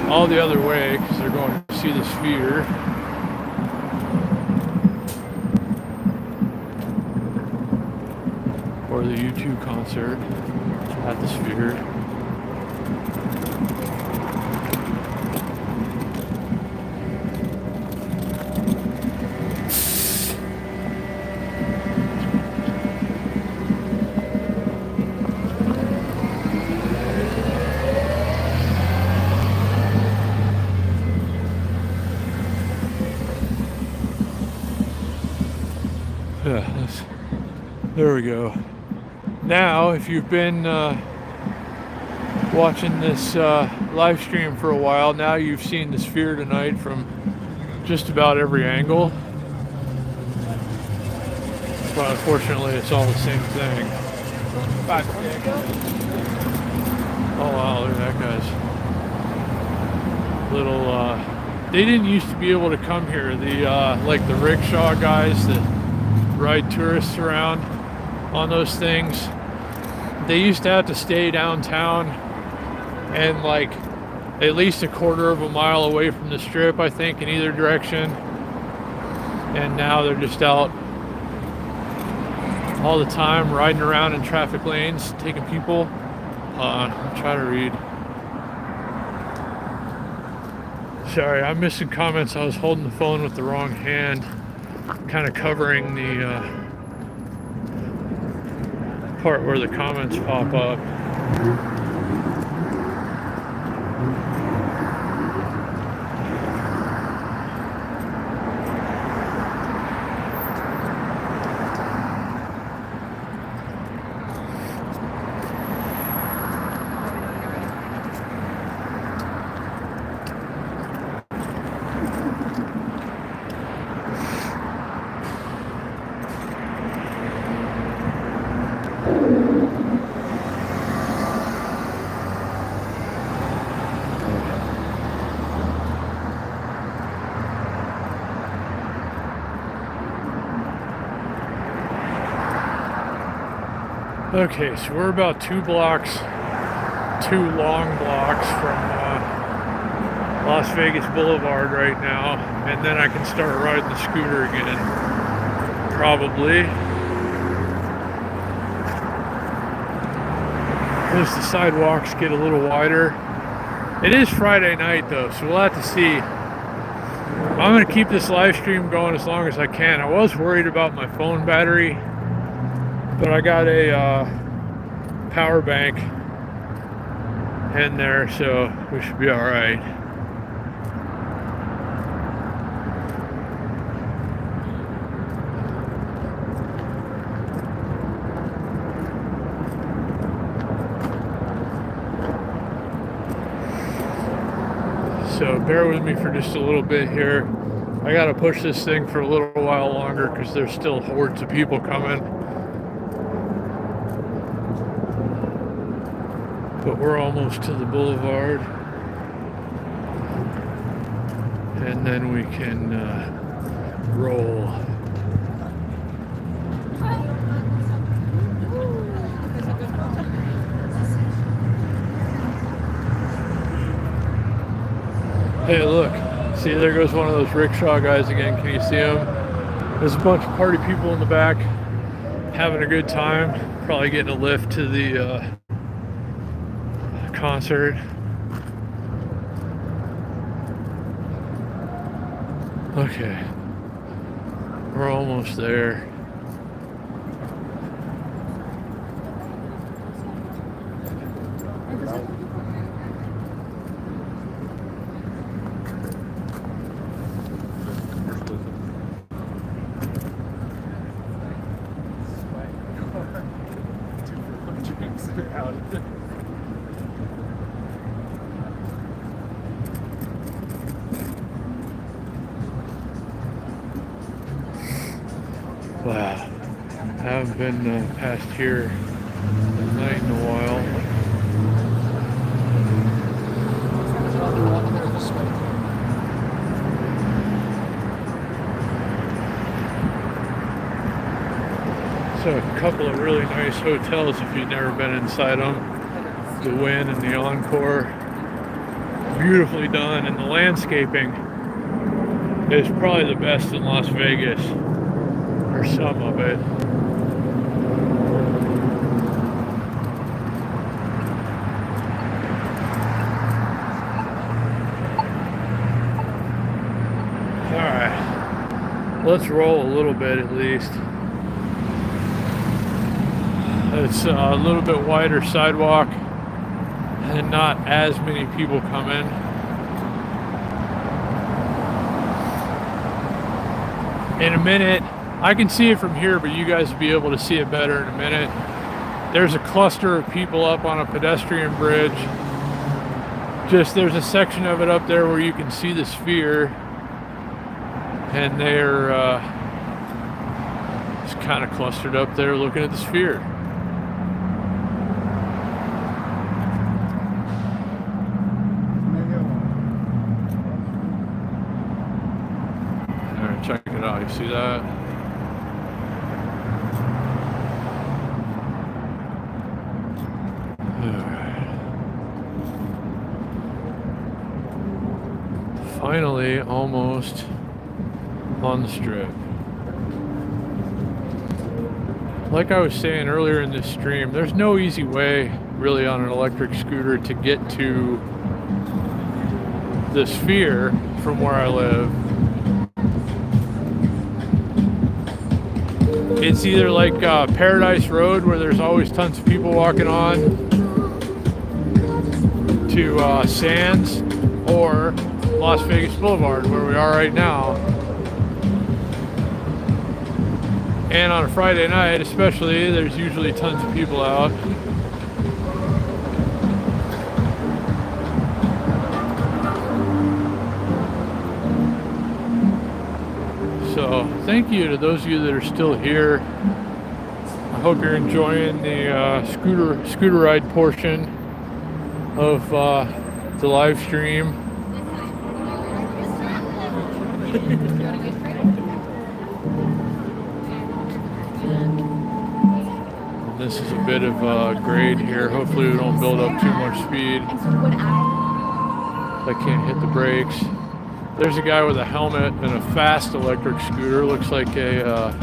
all the other way because they're going to see the Sphere. or the U2 concert at the Sphere. Yeah, there we go. Now, if you've been watching this live stream for a while, now you've seen the Sphere tonight from just about every angle. But unfortunately, it's all the same thing. Oh wow, look at that guy's little. They didn't used to be able to come here. The like the rickshaw guys that ride tourists around on those things. They used to have to stay downtown and like at least a quarter of a mile away from the Strip, I think, in either direction. And now they're just out all the time riding around in traffic lanes, taking people. I'll try to read. Sorry, I'm missing comments. I was holding the phone with the wrong hand, kind of covering the part where the comments pop up. Okay, so we're about 2 long blocks from Las Vegas Boulevard right now, and then I can start riding the scooter again, probably. As the sidewalks get a little wider. It is Friday night though, so we'll have to see. I'm going to keep this live stream going as long as I can. I was worried about my phone battery, but I got a power bank in there, so we should be all right. So bear with me for just a little bit here. I got to push this thing for a little while longer because there's still hordes of people coming. But we're almost to the boulevard, and then we can roll. Hey, look, see, there goes one of those rickshaw guys again. Can you see him? There's a bunch of party people in the back having a good time, probably getting a lift to the concert. Okay, we're almost there. Wow, I haven't been past here at night in a while. So a couple of really nice hotels if you've never been inside them. The Wynn and the Encore. Beautifully done, and the landscaping is probably the best in Las Vegas, or some of it. let's roll a little bit at least. It's a little bit wider sidewalk and not as many people come in. In a minute, I can see it from here, but you guys will be able to see it better in a minute. There's a cluster of people up on a pedestrian bridge. There's a section of it up there where you can see the sphere, and they're just kind of clustered up there looking at the sphere. All right, check it out. You see that? Finally, almost on the strip. Like I was saying earlier in this stream, there's no easy way really on an electric scooter to get to the sphere from where I live. It's either like Paradise Road, where there's always tons of people walking on, to Sands, or Las Vegas Boulevard, where we are right now. And on a Friday night especially, there's usually tons of people out. So thank you to those of you that are still here. I hope you're enjoying the scooter ride portion of the live stream. This is a bit of a grade here. Hopefully we don't build up too much speed. I can't hit the brakes. There's a guy with a helmet and a fast electric scooter. Looks like a,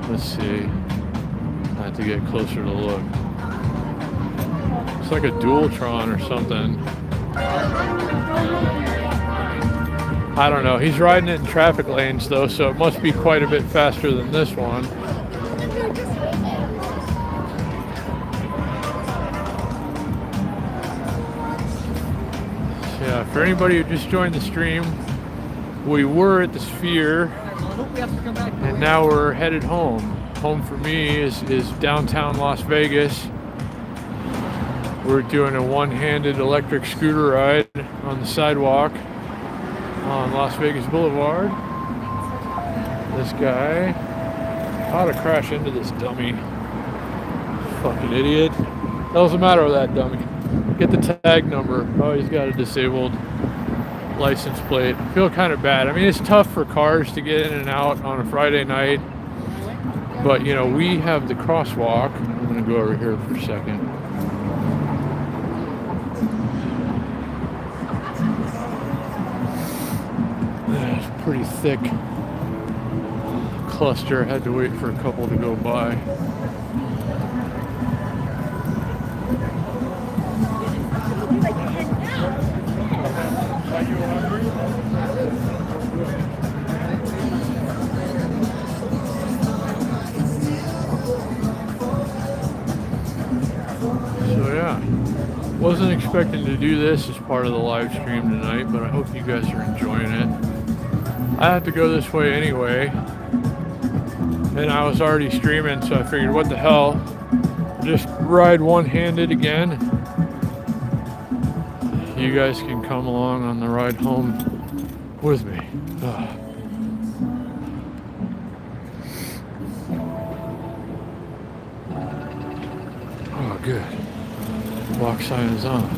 let's see. I have to get closer to look. It's like a Dualtron or something. I don't know. He's riding it in traffic lanes though, so it must be quite a bit faster than this one. So yeah, for anybody who just joined the stream, we were at the Sphere, and now we're headed home. Home for me is downtown Las Vegas. We're doing a one-handed electric scooter ride on the sidewalk on Las Vegas Boulevard. This guy ought to crash into this dummy. Fucking idiot. What's the matter with that dummy? Get the tag number. Oh, he's got a disabled license plate. I feel kind of bad. I mean, it's tough for cars to get in and out on a Friday night. But, you know, we have the crosswalk. I'm going to go over here for a second. It's pretty thick cluster. I had to wait for a couple to go by. So yeah, wasn't expecting to do this as part of the live stream tonight, but I hope you guys are enjoying it. I have to go this way anyway, and I was already streaming, so I figured, what the hell, just ride one-handed again. You guys can come along on the ride home with me. Ugh. Oh, good. Walk sign is on.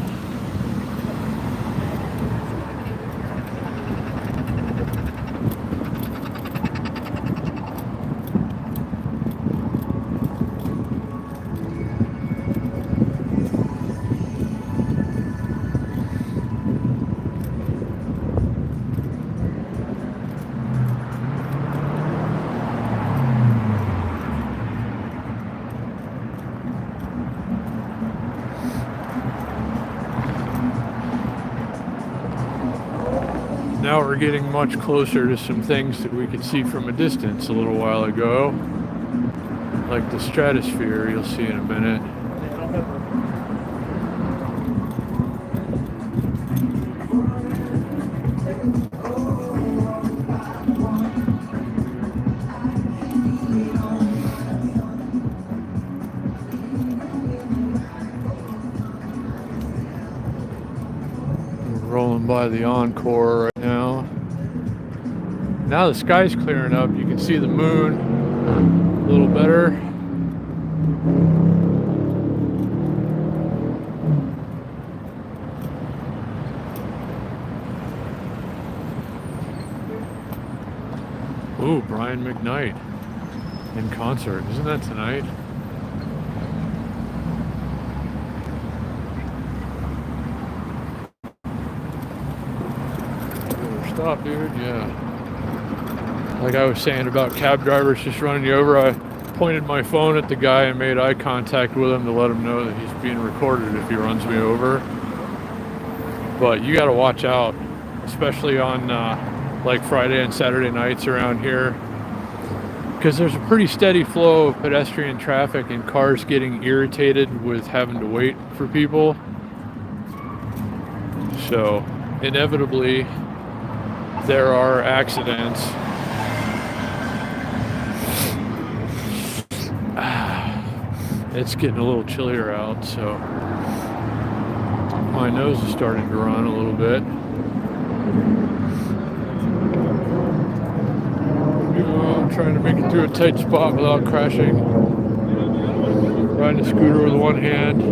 Now we're getting much closer to some things that we could see from a distance a little while ago, like the stratosphere. You'll see in a minute. Rolling by the Encore right now. Now the sky's clearing up. You can see the moon a little better. Ooh, Brian McKnight in concert. Isn't that tonight? Stop, dude. Yeah. Like I was saying about cab drivers just running you over, I pointed my phone at the guy and made eye contact with him to let him know that he's being recorded if he runs me over. But you got to watch out, especially on like Friday and Saturday nights around here, because there's a pretty steady flow of pedestrian traffic and cars getting irritated with having to wait for people. So inevitably there are accidents. It's getting a little chillier out, so my nose is starting to run a little bit. I'm trying to make it through a tight spot without crashing. Riding a scooter with one hand.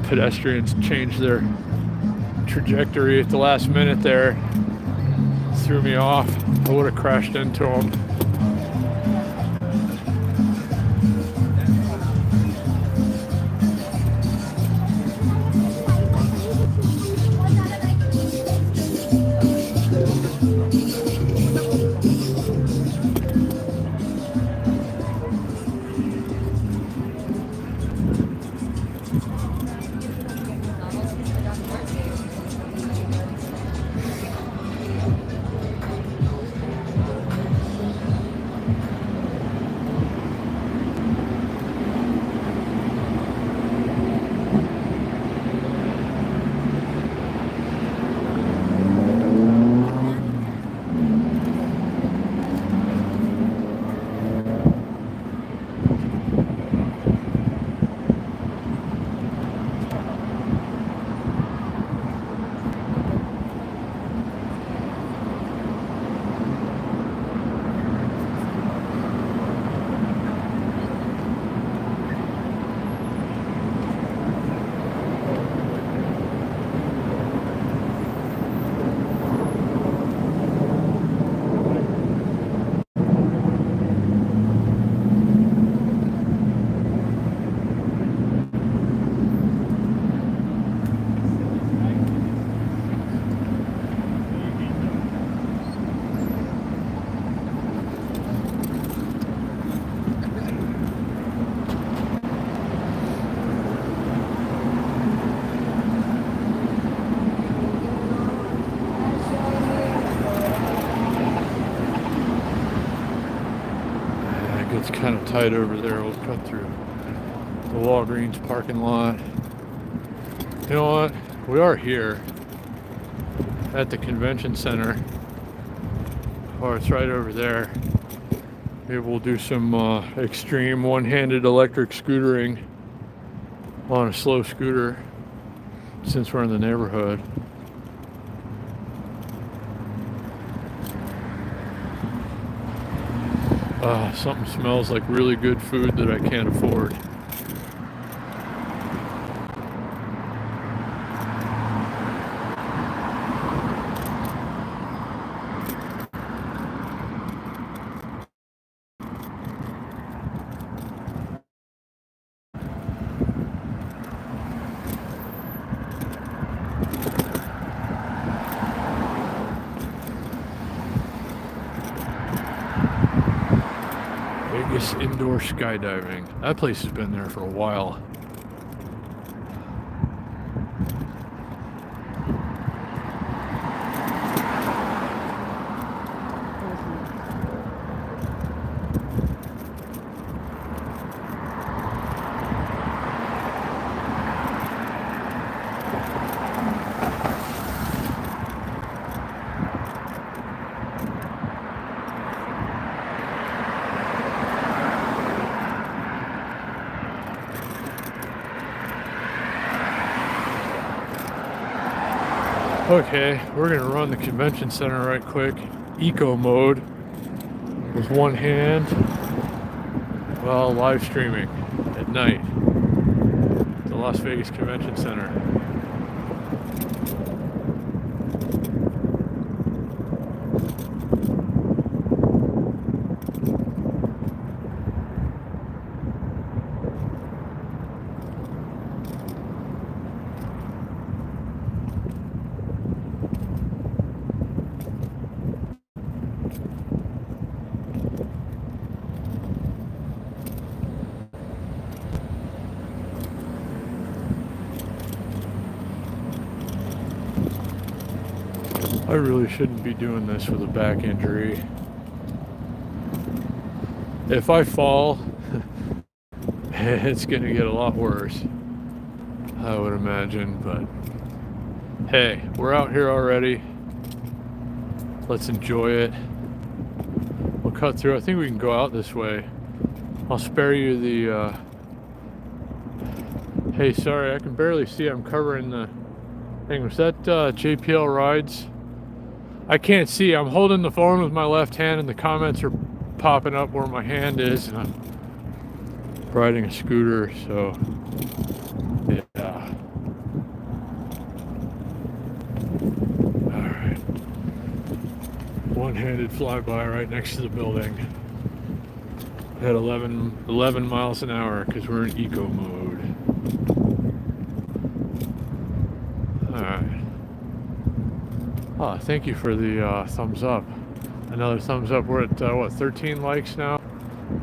Pedestrians changed their trajectory at the last minute there. Threw me off. I would have crashed into them. It's kind of tight over there. We'll cut through the Walgreens parking lot. You know what? We are here at the convention center. Or it's right over there. Maybe we'll do some extreme one-handed electric scootering on a slow scooter since we're in the neighborhood. Something smells like really good food that I can't afford. Max Indoor Skydiving. That place has been there for a while. Okay, we're gonna run the convention center right quick. Eco mode with one hand while live streaming at night. The Las Vegas Convention Center. I really shouldn't be doing this with a back injury. If I fall, it's gonna get a lot worse, I would imagine, but hey, we're out here already. Let's enjoy it. We'll cut through. I think we can go out this way. I'll spare you the hey, sorry, I can barely see. I'm covering the thing. Was that JPL Rides? I can't see. I'm holding the phone with my left hand and the comments are popping up where my hand is, and I'm riding a scooter, so yeah. Alright. One-handed flyby right next to the building. At 11 miles an hour because we're in eco mode. Alright. Oh, thank you for the thumbs up. Another thumbs up. We're at what, 13 likes now?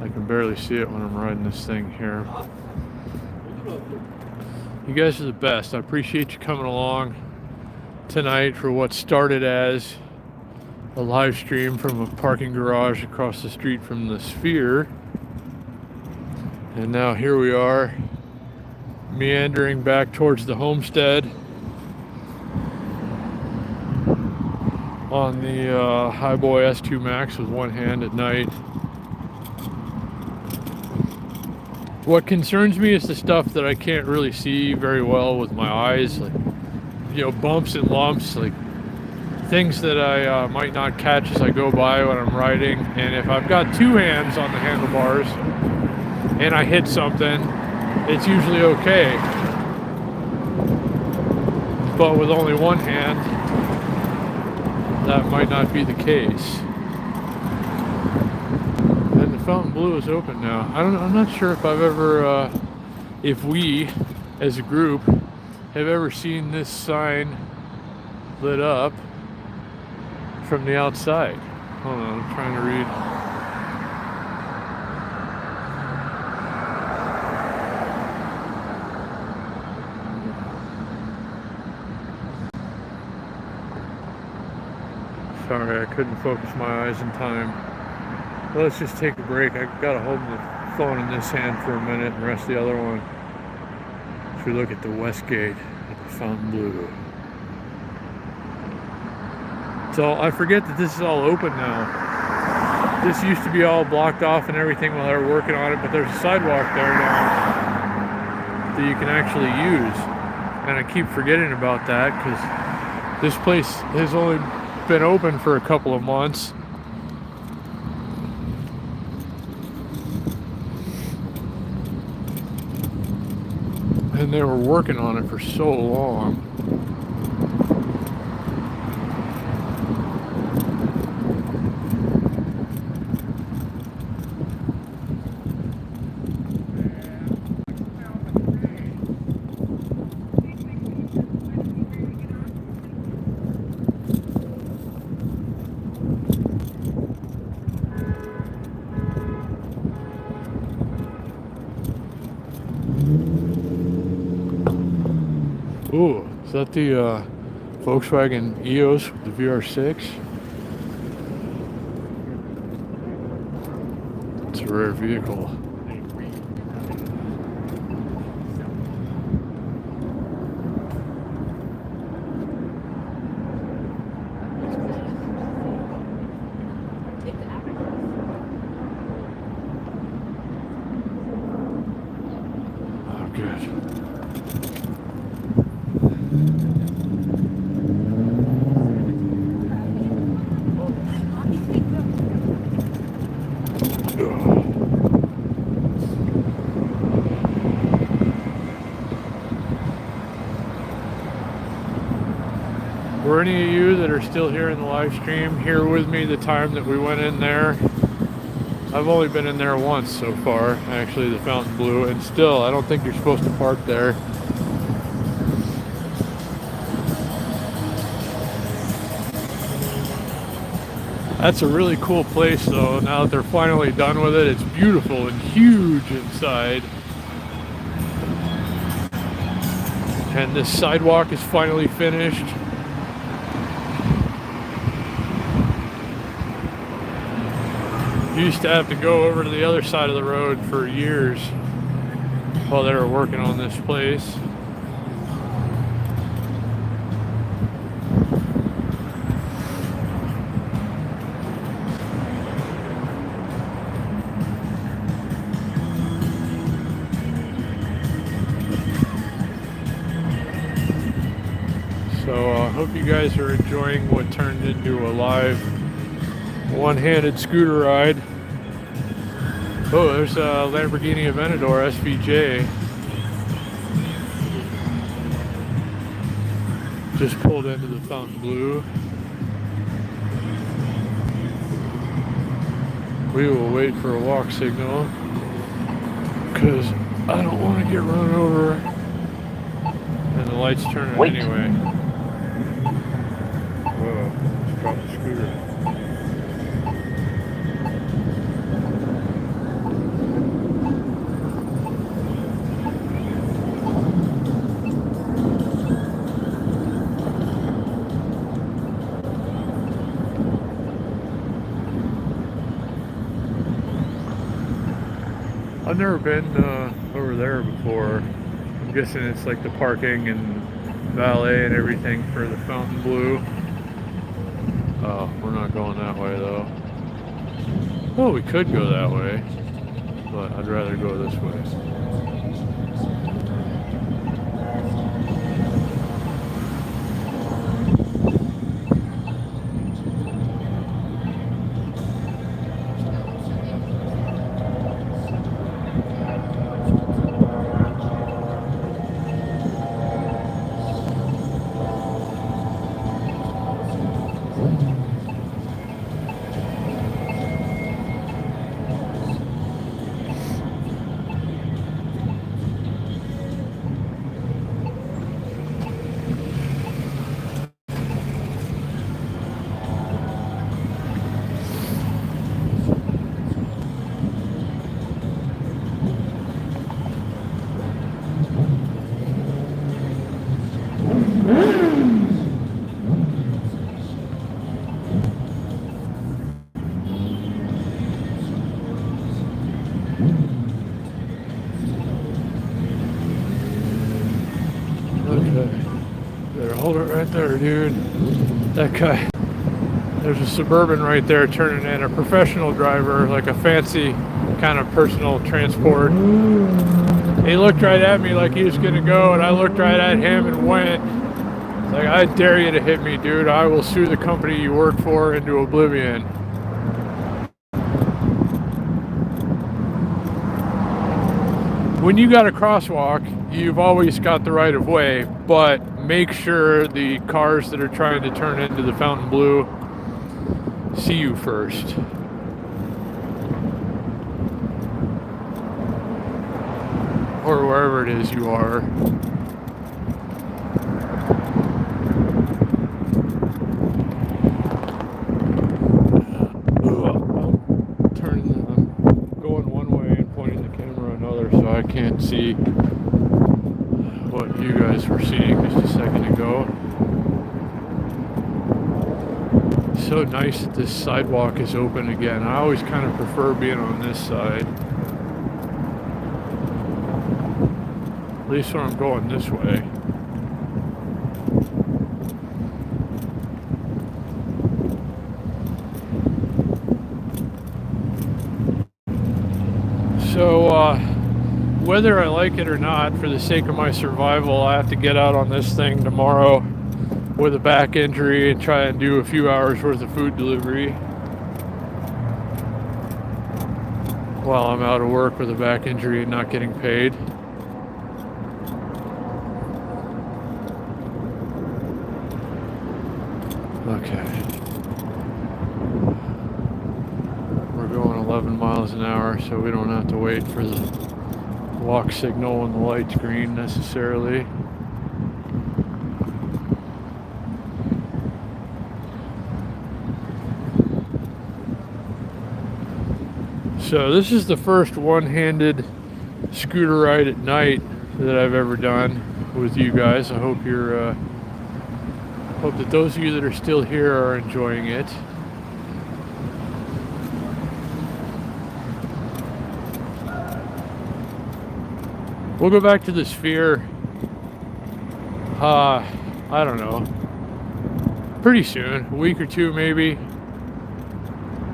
I can barely see it when I'm riding this thing here. You guys are the best. I appreciate you coming along tonight for what started as a live stream from a parking garage across the street from the Sphere. And now here we are, meandering back towards the homestead on the Highboy S2 Max with one hand at night. What concerns me is the stuff that I can't really see very well with my eyes, like, you know, bumps and lumps, like things that I might not catch as I go by when I'm riding. And if I've got two hands on the handlebars and I hit something, it's usually okay. But with only one hand, that might not be the case. And the Fontainebleau is open now. I'm not sure if I've ever, if we, as a group, have ever seen this sign lit up from the outside. Hold on, I'm trying to read. Sorry, I couldn't focus my eyes in time. Well, let's just take a break. I gotta hold the phone in this hand for a minute and rest the other one. As we look at the West Gate at the Fontainebleau. So I forget that this is all open now. This used to be all blocked off and everything while they were working on it, but there's a sidewalk there now that you can actually use. And I keep forgetting about that because this place has only been open for a couple of months. And they were working on it for so long. Ooh, is that the Volkswagen EOS with the VR6? It's a rare vehicle. Oh, good. Were any of you that are still here in the live stream here with me the time that we went in there? I've only been in there once so far, actually, the Fontainebleau, and still, I don't think you're supposed to park there. That's a really cool place, though, now that they're finally done with it. It's beautiful and huge inside. And this sidewalk is finally finished. You used to have to go over to the other side of the road for years while they were working on this place. So I hope you guys are enjoying what turned into a live one-handed scooter ride. Oh, there's a Lamborghini Aventador SVJ. Just pulled into the Fontainebleau. We will wait for a walk signal because I don't want to get run over. And the light's turning anyway. Whoa, just dropped the scooter. I've never been over there before. I'm guessing it's like the parking and valet and everything for the Fontainebleau. Oh, we're not going that way though. Well, we could go that way, but I'd rather go this way. Hold it right there, dude. That guy. There's a Suburban right there turning in, a professional driver, like a fancy kind of personal transport. He looked right at me like he was gonna go, and I looked right at him and went. It's like, I dare you to hit me, dude. I will sue the company you work for into oblivion. When you got a crosswalk, you've always got the right of way, but make sure the cars that are trying to turn into the Fontainebleau see you first. Or wherever it is you are. I'm going one way and pointing the camera another, so I can't see what you guys were seeing just a second ago. So nice that this sidewalk is open again. I always kind of prefer being on this side. At least when I'm going this way. So, whether I like it or not, for the sake of my survival, I have to get out on this thing tomorrow with a back injury and try and do a few hours worth of food delivery while I'm out of work with a back injury and not getting paid. Okay. We're going 11 miles an hour, so we don't have to wait for the walk signal when the light's green necessarily. So this is the first one-handed scooter ride at night that I've ever done with you guys. I hope you're hope that those of you that are still here are enjoying it. We'll go back to the Sphere, I don't know, pretty soon, a week or two maybe,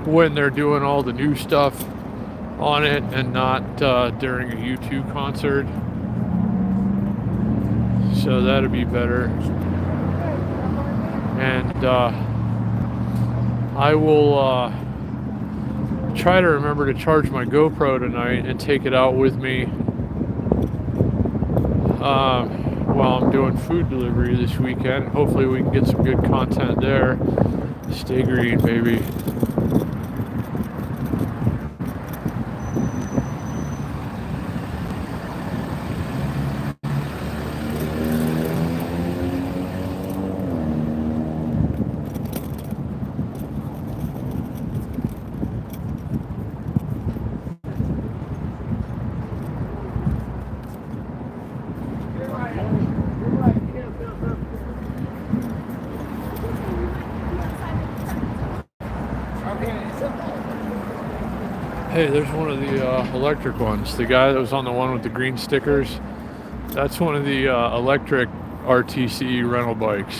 when they're doing all the new stuff on it and not during a U2 concert. So that'd be better. And I will try to remember to charge my GoPro tonight and take it out with me while I'm doing food delivery this weekend. Hopefully we can get some good content there. Stay green, baby. Hey, there's one of the electric ones. The guy that was on the one with the green stickers, that's one of the electric RTC rental bikes.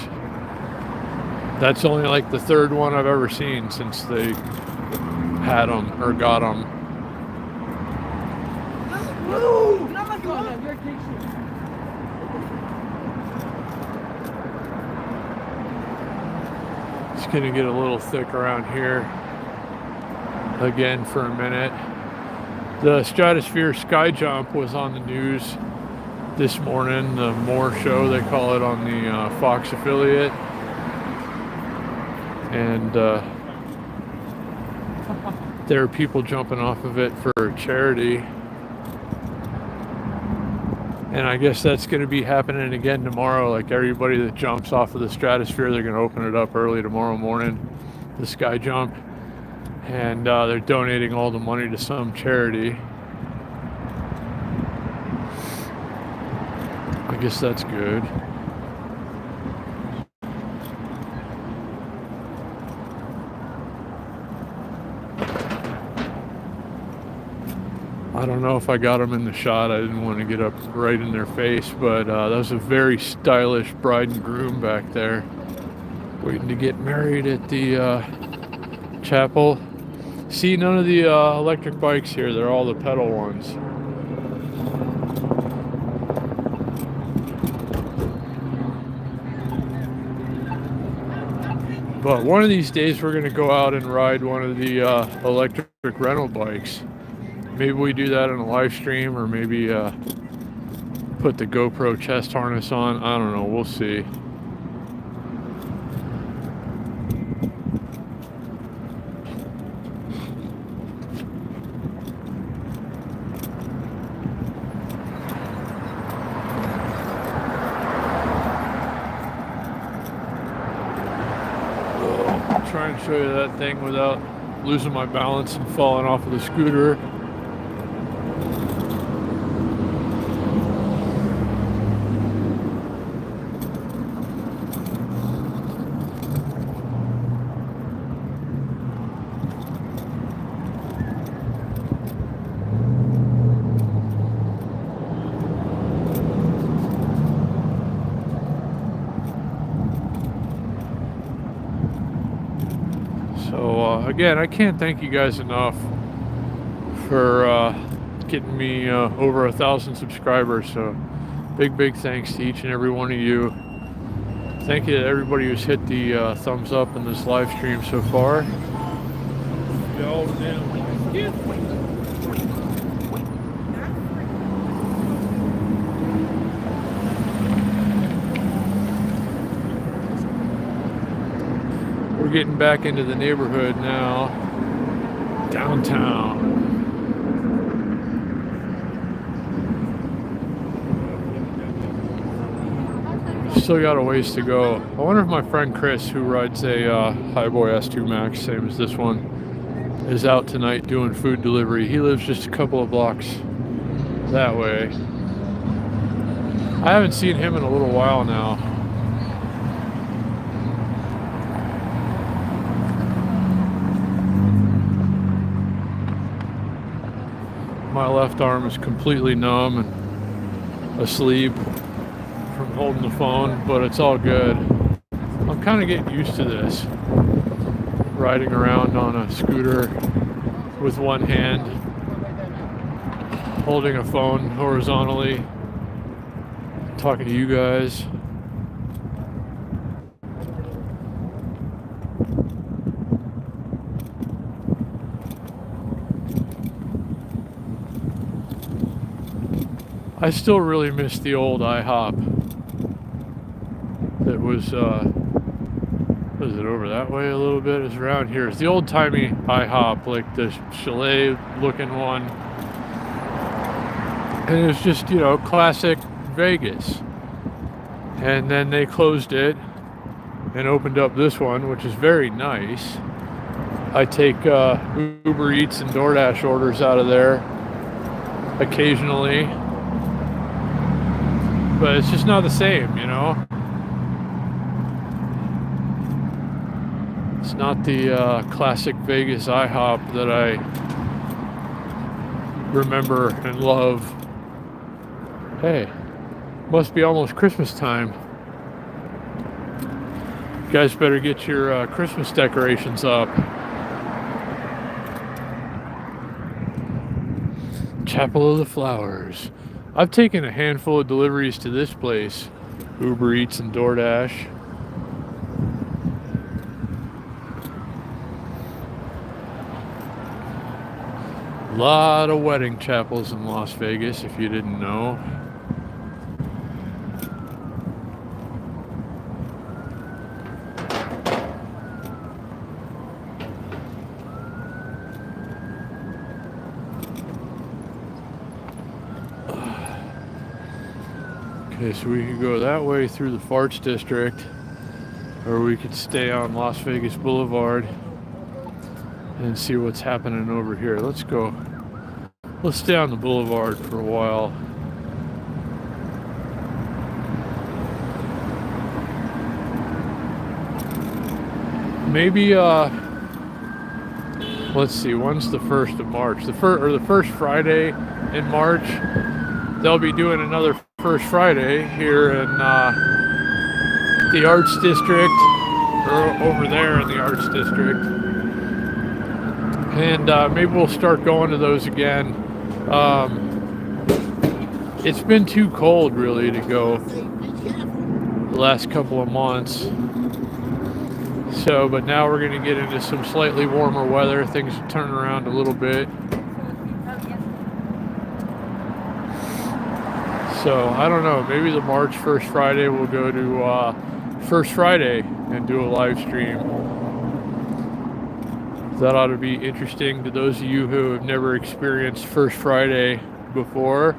That's only like the third one I've ever seen since they had them or got them. It's gonna get a little thick around here again for a minute. The Stratosphere Sky Jump was on the news this morning, the More Show they call it on the Fox affiliate, and there are people jumping off of it for charity, and I guess that's going to be happening again tomorrow. Like everybody that jumps off of the Stratosphere, they're going to open it up early tomorrow morning, the Sky Jump. And they're donating all the money to some charity. I guess that's good. I don't know if I got them in the shot. I didn't want to get up right in their face, but that was a very stylish bride and groom back there, waiting to get married at the chapel. See, none of the electric bikes here. They're all the pedal ones. But one of these days we're going to go out and ride one of the electric rental bikes. Maybe we do that on a live stream, or maybe put the GoPro chest harness on. I don't know. We'll see. Try and show you that thing without losing my balance and falling off of the scooter. again, I can't thank you guys enough for getting me over 1,000 subscribers. So big thanks to each and every one of you. Thank you to everybody who's hit the thumbs up in this live stream so far. We're getting back into the neighborhood now, downtown. Still got a ways to go. I wonder if my friend Chris, who rides a Highboy S2 Max, same as this one, is out tonight doing food delivery. He lives just a couple of blocks that way. I haven't seen him in a little while now. My left arm is completely numb and asleep from holding the phone, but it's all good. I'm kind of getting used to this, riding around on a scooter with one hand, holding a phone horizontally, talking to you guys. I still really miss the old IHOP. That was it over that way a little bit? It's around here. It's the old-timey IHOP, like the chalet looking one. And it was just, you know, classic Vegas. And then they closed it and opened up this one, which is very nice. I take Uber Eats and DoorDash orders out of there occasionally. But it's just not the same, you know? It's not the classic Vegas IHOP that I remember and love. Hey, must be almost Christmas time. You guys better get your Christmas decorations up. Chapel of the Flowers. I've taken a handful of deliveries to this place, Uber Eats and DoorDash. A lot of wedding chapels in Las Vegas, if you didn't know. Okay, so we could go that way through the Farts District, or we could stay on Las Vegas Boulevard and see what's happening over here. Let's go. Let's stay on the boulevard for a while. Maybe let's see, when's the 1st of March? The first Friday in March. They'll be doing another First Friday here in the Arts District, or over there in the Arts District. And maybe we'll start going to those again. It's been too cold, really, to go the last couple of months. So, but now we're going to get into some slightly warmer weather. Things are turning around a little bit. So, I don't know. Maybe the March 1st Friday we'll go to First Friday and do a live stream. That ought to be interesting to those of you who have never experienced First Friday before.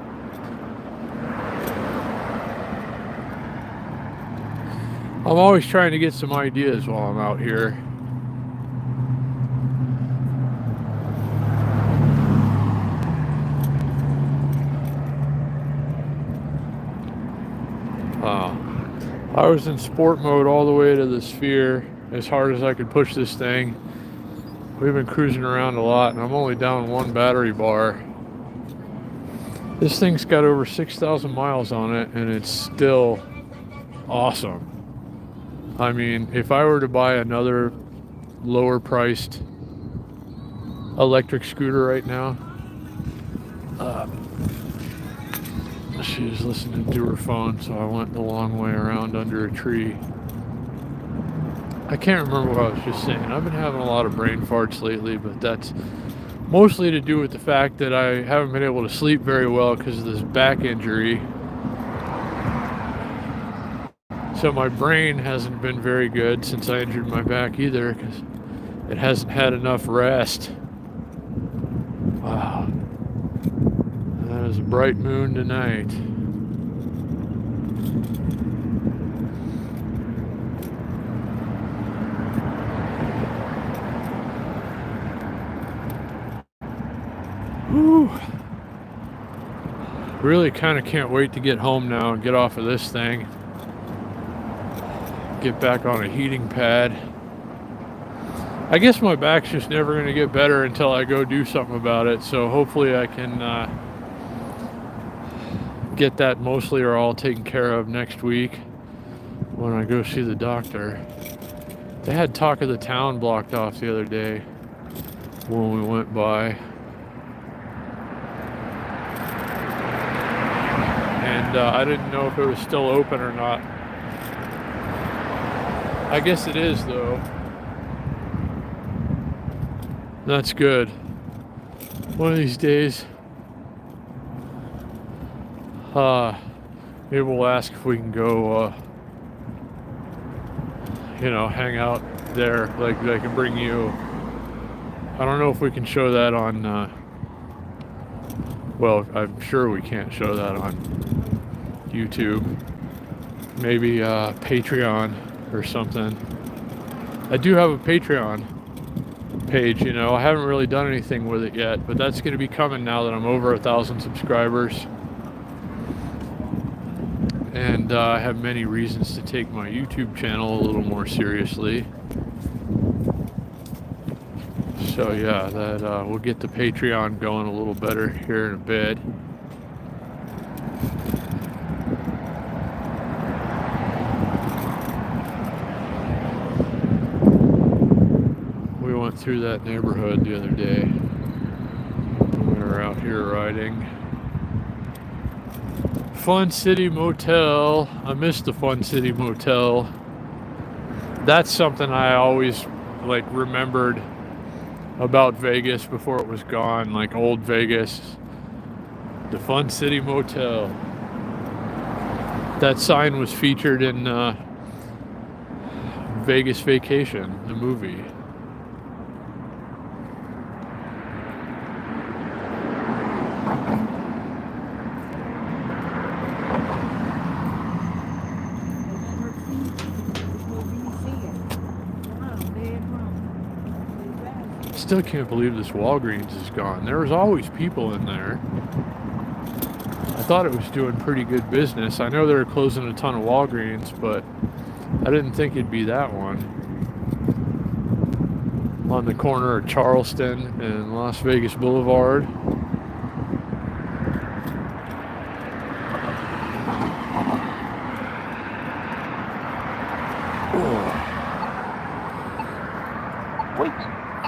I'm always trying to get some ideas while I'm out here. I was in sport mode all the way to the Sphere, as hard as I could push this thing. We've been cruising around a lot, and I'm only down one battery bar. This thing's got over 6,000 miles on it, and it's still awesome. I mean, if I were to buy another lower priced electric scooter right now. She was listening to her phone, so I went the long way around under a tree. I can't remember what I was just saying. I've been having a lot of brain farts lately, but that's mostly to do with the fact that I haven't been able to sleep very well because of this back injury. So my brain hasn't been very good since I injured my back either, because it hasn't had enough rest. Wow. That is a bright moon tonight. Whew. Really kind of can't wait to get home now and get off of this thing. Get back on a heating pad. I guess my back's just never going to get better until I go do something about it. So hopefully I can get that mostly or all taken care of next week when I go see the doctor. They had Talk of the Town blocked off the other day when we went by. And I didn't know if it was still open or not. I guess it is, though. That's good. One of these days, maybe we'll ask if we can go, hang out there. Like, I can bring you. I don't know if we can show that on, well, I'm sure we can't show that on YouTube. Maybe Patreon or something. I do have a Patreon page, I haven't really done anything with it yet, but that's going to be coming now that I'm over 1,000 subscribers. And I have many reasons to take my YouTube channel a little more seriously. So yeah, that we'll get the Patreon going a little better here in a bit. We went through that neighborhood the other day. We were out here riding. Fun City Motel. I missed the Fun City Motel. That's something I always remembered about Vegas before it was gone, like old Vegas. The Fun City Motel. That sign was featured in Vegas Vacation, the movie. Still can't believe this Walgreens is gone. There was always people in there. I thought it was doing pretty good business. I know they were closing a ton of Walgreens, but I didn't think it'd be that one. On the corner of Charleston and Las Vegas Boulevard.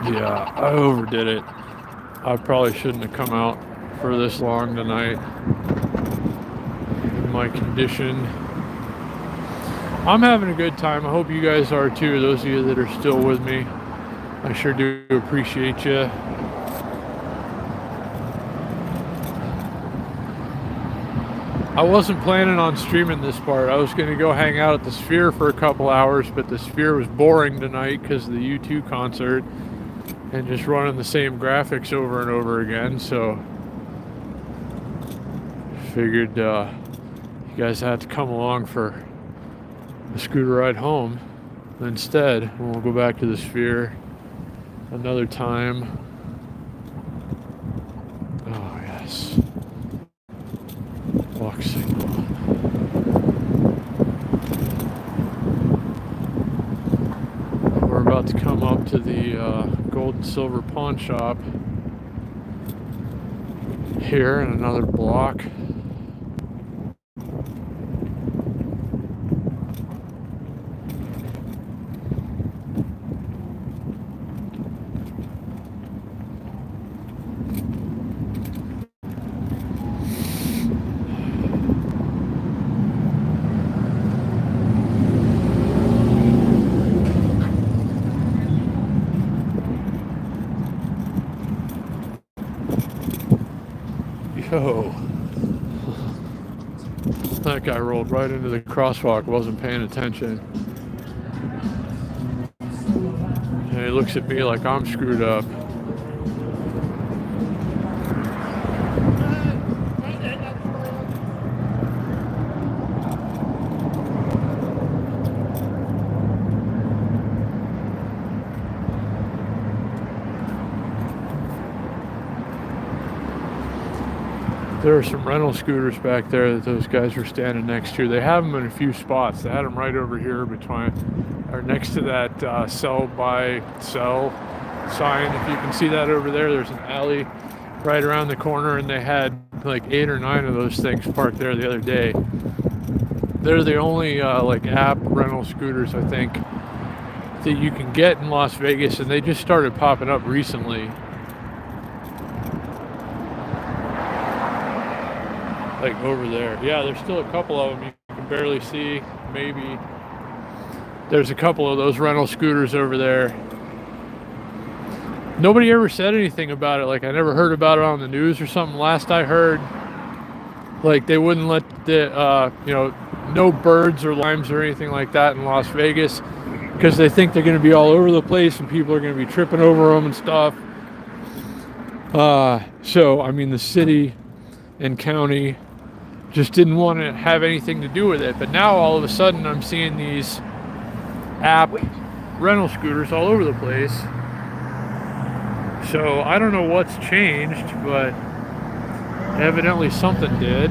Yeah, I overdid it. I probably shouldn't have come out for this long tonight. In my condition. I'm having a good time. I hope you guys are too, those of you that are still with me. I sure do appreciate you. I wasn't planning on streaming this part. I was going to go hang out at the Sphere for a couple hours, but the Sphere was boring tonight because of the U2 concert. And just running the same graphics over and over again, so figured you guys had to come along for a scooter ride home instead. And we'll go back to the Sphere another time. Oh yes, walk signal. We're about to come up to the Gold and Silver Pawn Shop here in another block. So that guy rolled right into the crosswalk, wasn't paying attention. And he looks at me like I'm screwed up. There are some rental scooters back there that those guys were standing next to. They have them in a few spots. They had them right over here between, or next to that sell by sell sign. If you can see that over there, there's an alley right around the corner, and they had like 8 or 9 of those things parked there the other day. They're the only like app rental scooters, I think, that you can get in Las Vegas, and they just started popping up recently. Like over there. Yeah, there's still a couple of them you can barely see. Maybe there's a couple of those rental scooters over there. Nobody ever said anything about it. Like, I never heard about it on the news or something. Last I heard, like, they wouldn't let the no birds or limes or anything like that in Las Vegas because they think they're going to be all over the place and people are going to be tripping over them and stuff. So I mean, the city and county just didn't want to have anything to do with it. But now all of a sudden I'm seeing these app rental scooters all over the place. So I don't know what's changed, but evidently something did.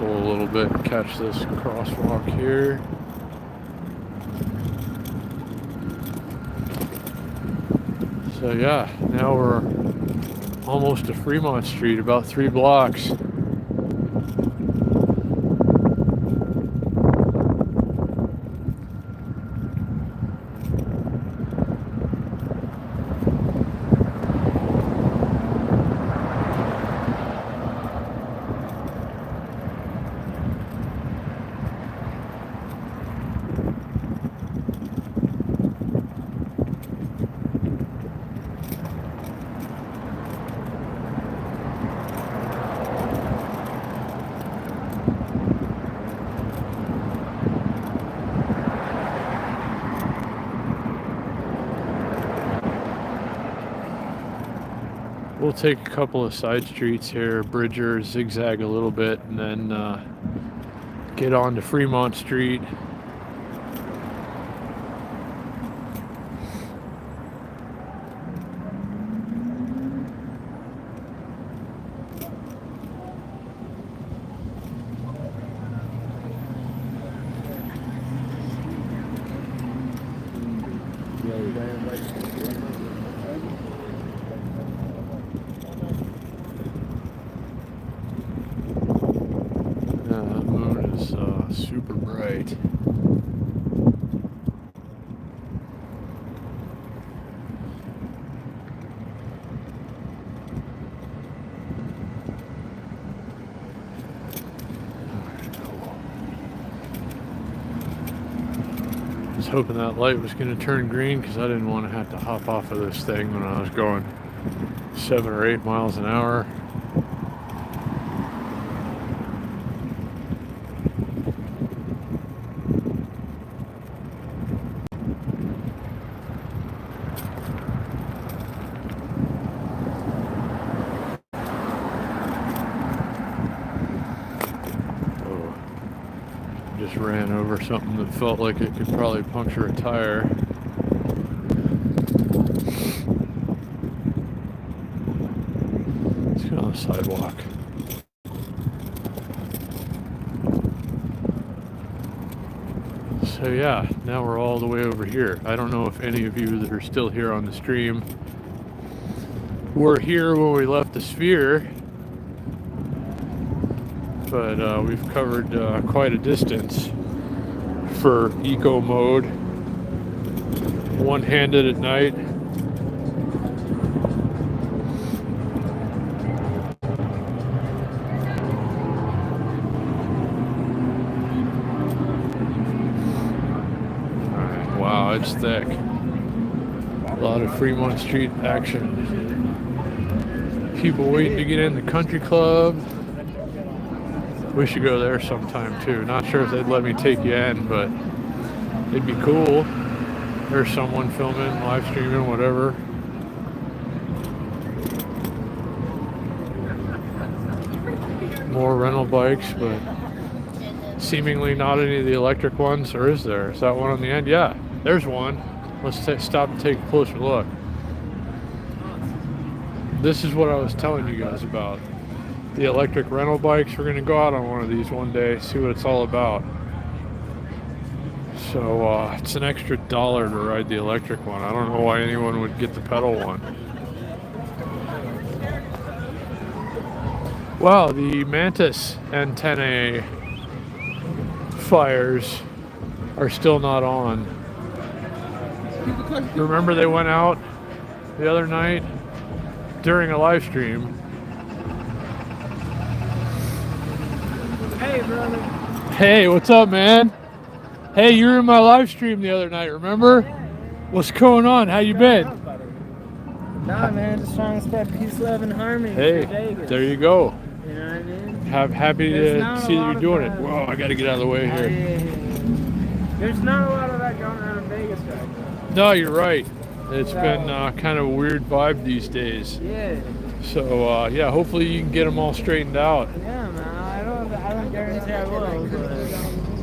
A little bit and catch this crosswalk here. So yeah, now we're almost to Fremont Street, about 3 blocks. We'll take a couple of side streets here, Bridger, zigzag a little bit, and then get on to Fremont Street. The moon is super bright. I was hoping that light was going to turn green because I didn't want to have to hop off of this thing when I was going 7 or 8 miles an hour. Just ran over something that felt like it could probably puncture a tire. Let's get on the sidewalk. So So yeah, now we're all the way over here. I don't know if any of you that are still here on the stream were here when we left the Sphere, but we've covered quite a distance for eco mode, one-handed at night. Wow, it's thick. A lot of Fremont Street action. People waiting to get in the country club. We should go there sometime too. Not sure if they'd let me take you in, but it'd be cool. There's someone filming, live streaming, whatever. More rental bikes, but seemingly not any of the electric ones. Or is there? Is that one on the end? Yeah, there's one. Let's stop and take a closer look. This is what I was telling you guys about. The electric rental bikes. We're going to go out on one of these one day, see what it's all about. So it's an extra $1 to ride the electric one. I don't know why anyone would get the pedal one. Wow, the Mantis antennae fires are still not on. Remember they went out the other night during a live stream. Hey, brother. Hey, what's up, man? Hey, you were in my live stream the other night, remember? What's going on? How you been? Nah, man, just trying to spread peace, love, and harmony. Hey, there you go. You know what I mean? Happy to see that you're doing it. Whoa, I got to get out of the way here. Yeah. There's not a lot of that going on in Vegas right now. No, you're right. It's been kind of a weird vibe these days. Yeah. So yeah, hopefully you can get them all straightened out. Yeah, man. I don't guarantee I will, but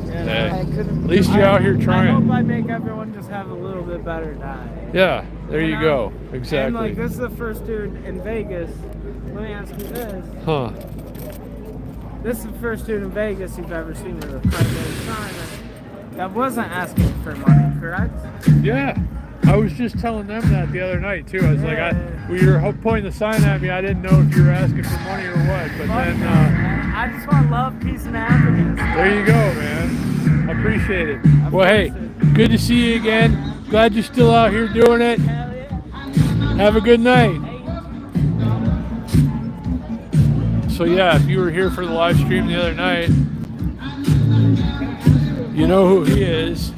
hey, at least you're out here trying. I hope I make everyone just have a little bit better day. Yeah, there you go. Exactly. And like this is the first dude in Vegas. Let me ask you this. Huh. This is the first dude in Vegas you've ever seen with a primary sign that wasn't asking for money, correct? Yeah. I was just telling them that the other night too. I was like, when you were pointing the sign at me, I didn't know if you were asking for money or what. But then, I just want love, peace, and happiness. There you go, man. I appreciate it. Well, hey, good to see you again. Glad you're still out here doing it. Hell yeah. Have a good night. So yeah, if you were here for the live stream the other night, you know who he is.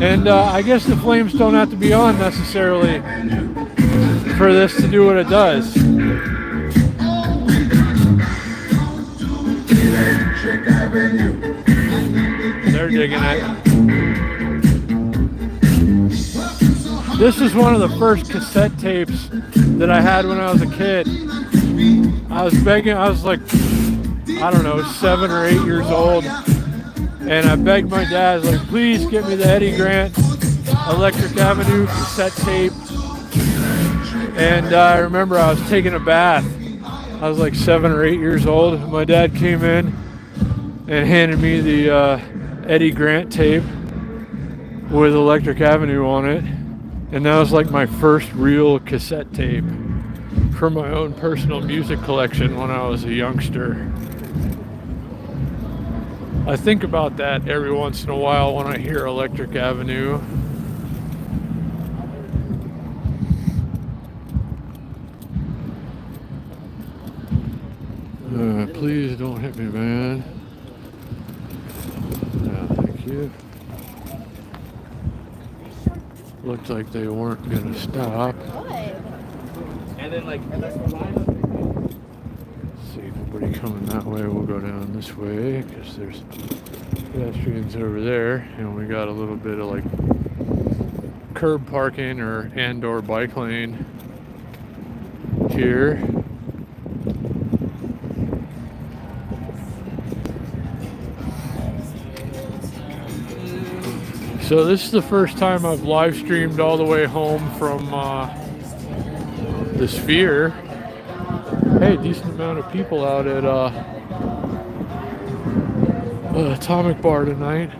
And I guess the flames don't have to be on necessarily for this to do what it does. They're digging it. This is one of the first cassette tapes that I had when I was a kid. I was begging, I was like, I don't know, 7 or 8 years old. And I begged my dad, like, please get me the Eddie Grant Electric Avenue cassette tape. And I remember I was taking a bath. I was like 7 or 8 years old. My dad came in and handed me the Eddie Grant tape with Electric Avenue on it. And that was like my first real cassette tape for my own personal music collection when I was a youngster. I think about that every once in a while when I hear Electric Avenue. Please don't hit me, man. Yeah, thank you. Looked like they weren't gonna stop. And then like, See, nobody coming that way. We'll go down this way because there's pedestrians over there, and we got a little bit of like curb parking or bike lane here. So this is the first time I've live streamed all the way home from the Sphere. Hey, decent amount of people out at Atomic Bar tonight.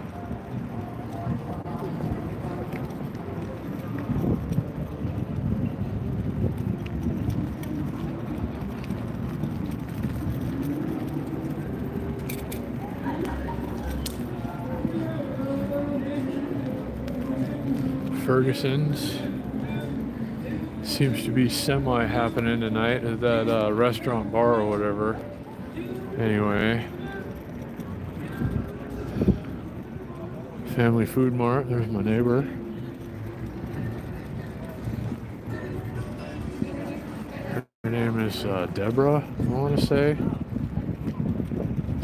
Ferguson's. Seems to be semi happening tonight at that restaurant bar or whatever. Anyway. Family Food Mart. There's my neighbor. Her name is Deborah, I want to say.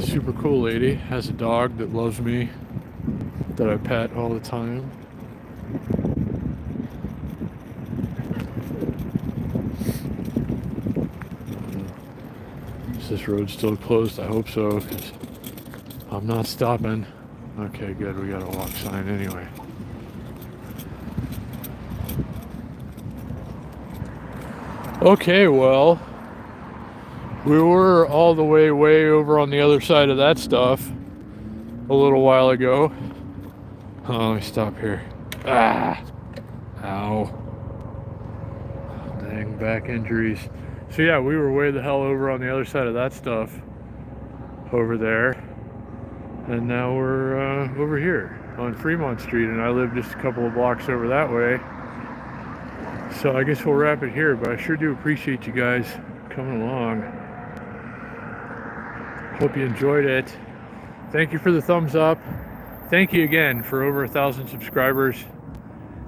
Super cool lady. Has a dog that loves me, that I pet all the time. Is this road still closed? I hope so, because I'm not stopping. Okay, good. We got a walk sign anyway. Okay, well, we were all the way over on the other side of that stuff a little while ago. Oh, let me stop here. Ah! Ow. Dang, back injuries. So yeah, we were way the hell over on the other side of that stuff over there. And now we're over here on Fremont Street, and I live just a couple of blocks over that way. So I guess we'll wrap it here, but I sure do appreciate you guys coming along. Hope you enjoyed it. Thank you for the thumbs up. Thank you again for over 1,000 subscribers.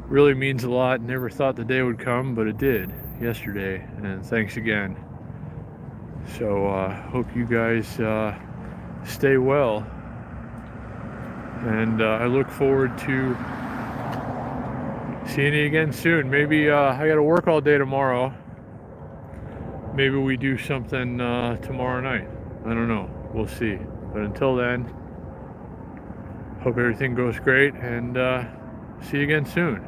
Really means a lot. Never thought the day would come, but it did yesterday, and thanks again. So hope you guys stay well, and I look forward to seeing you again soon. Maybe I gotta work all day tomorrow. Maybe we do something tomorrow night. I don't know. We'll see. But until then, hope everything goes great, and see you again soon.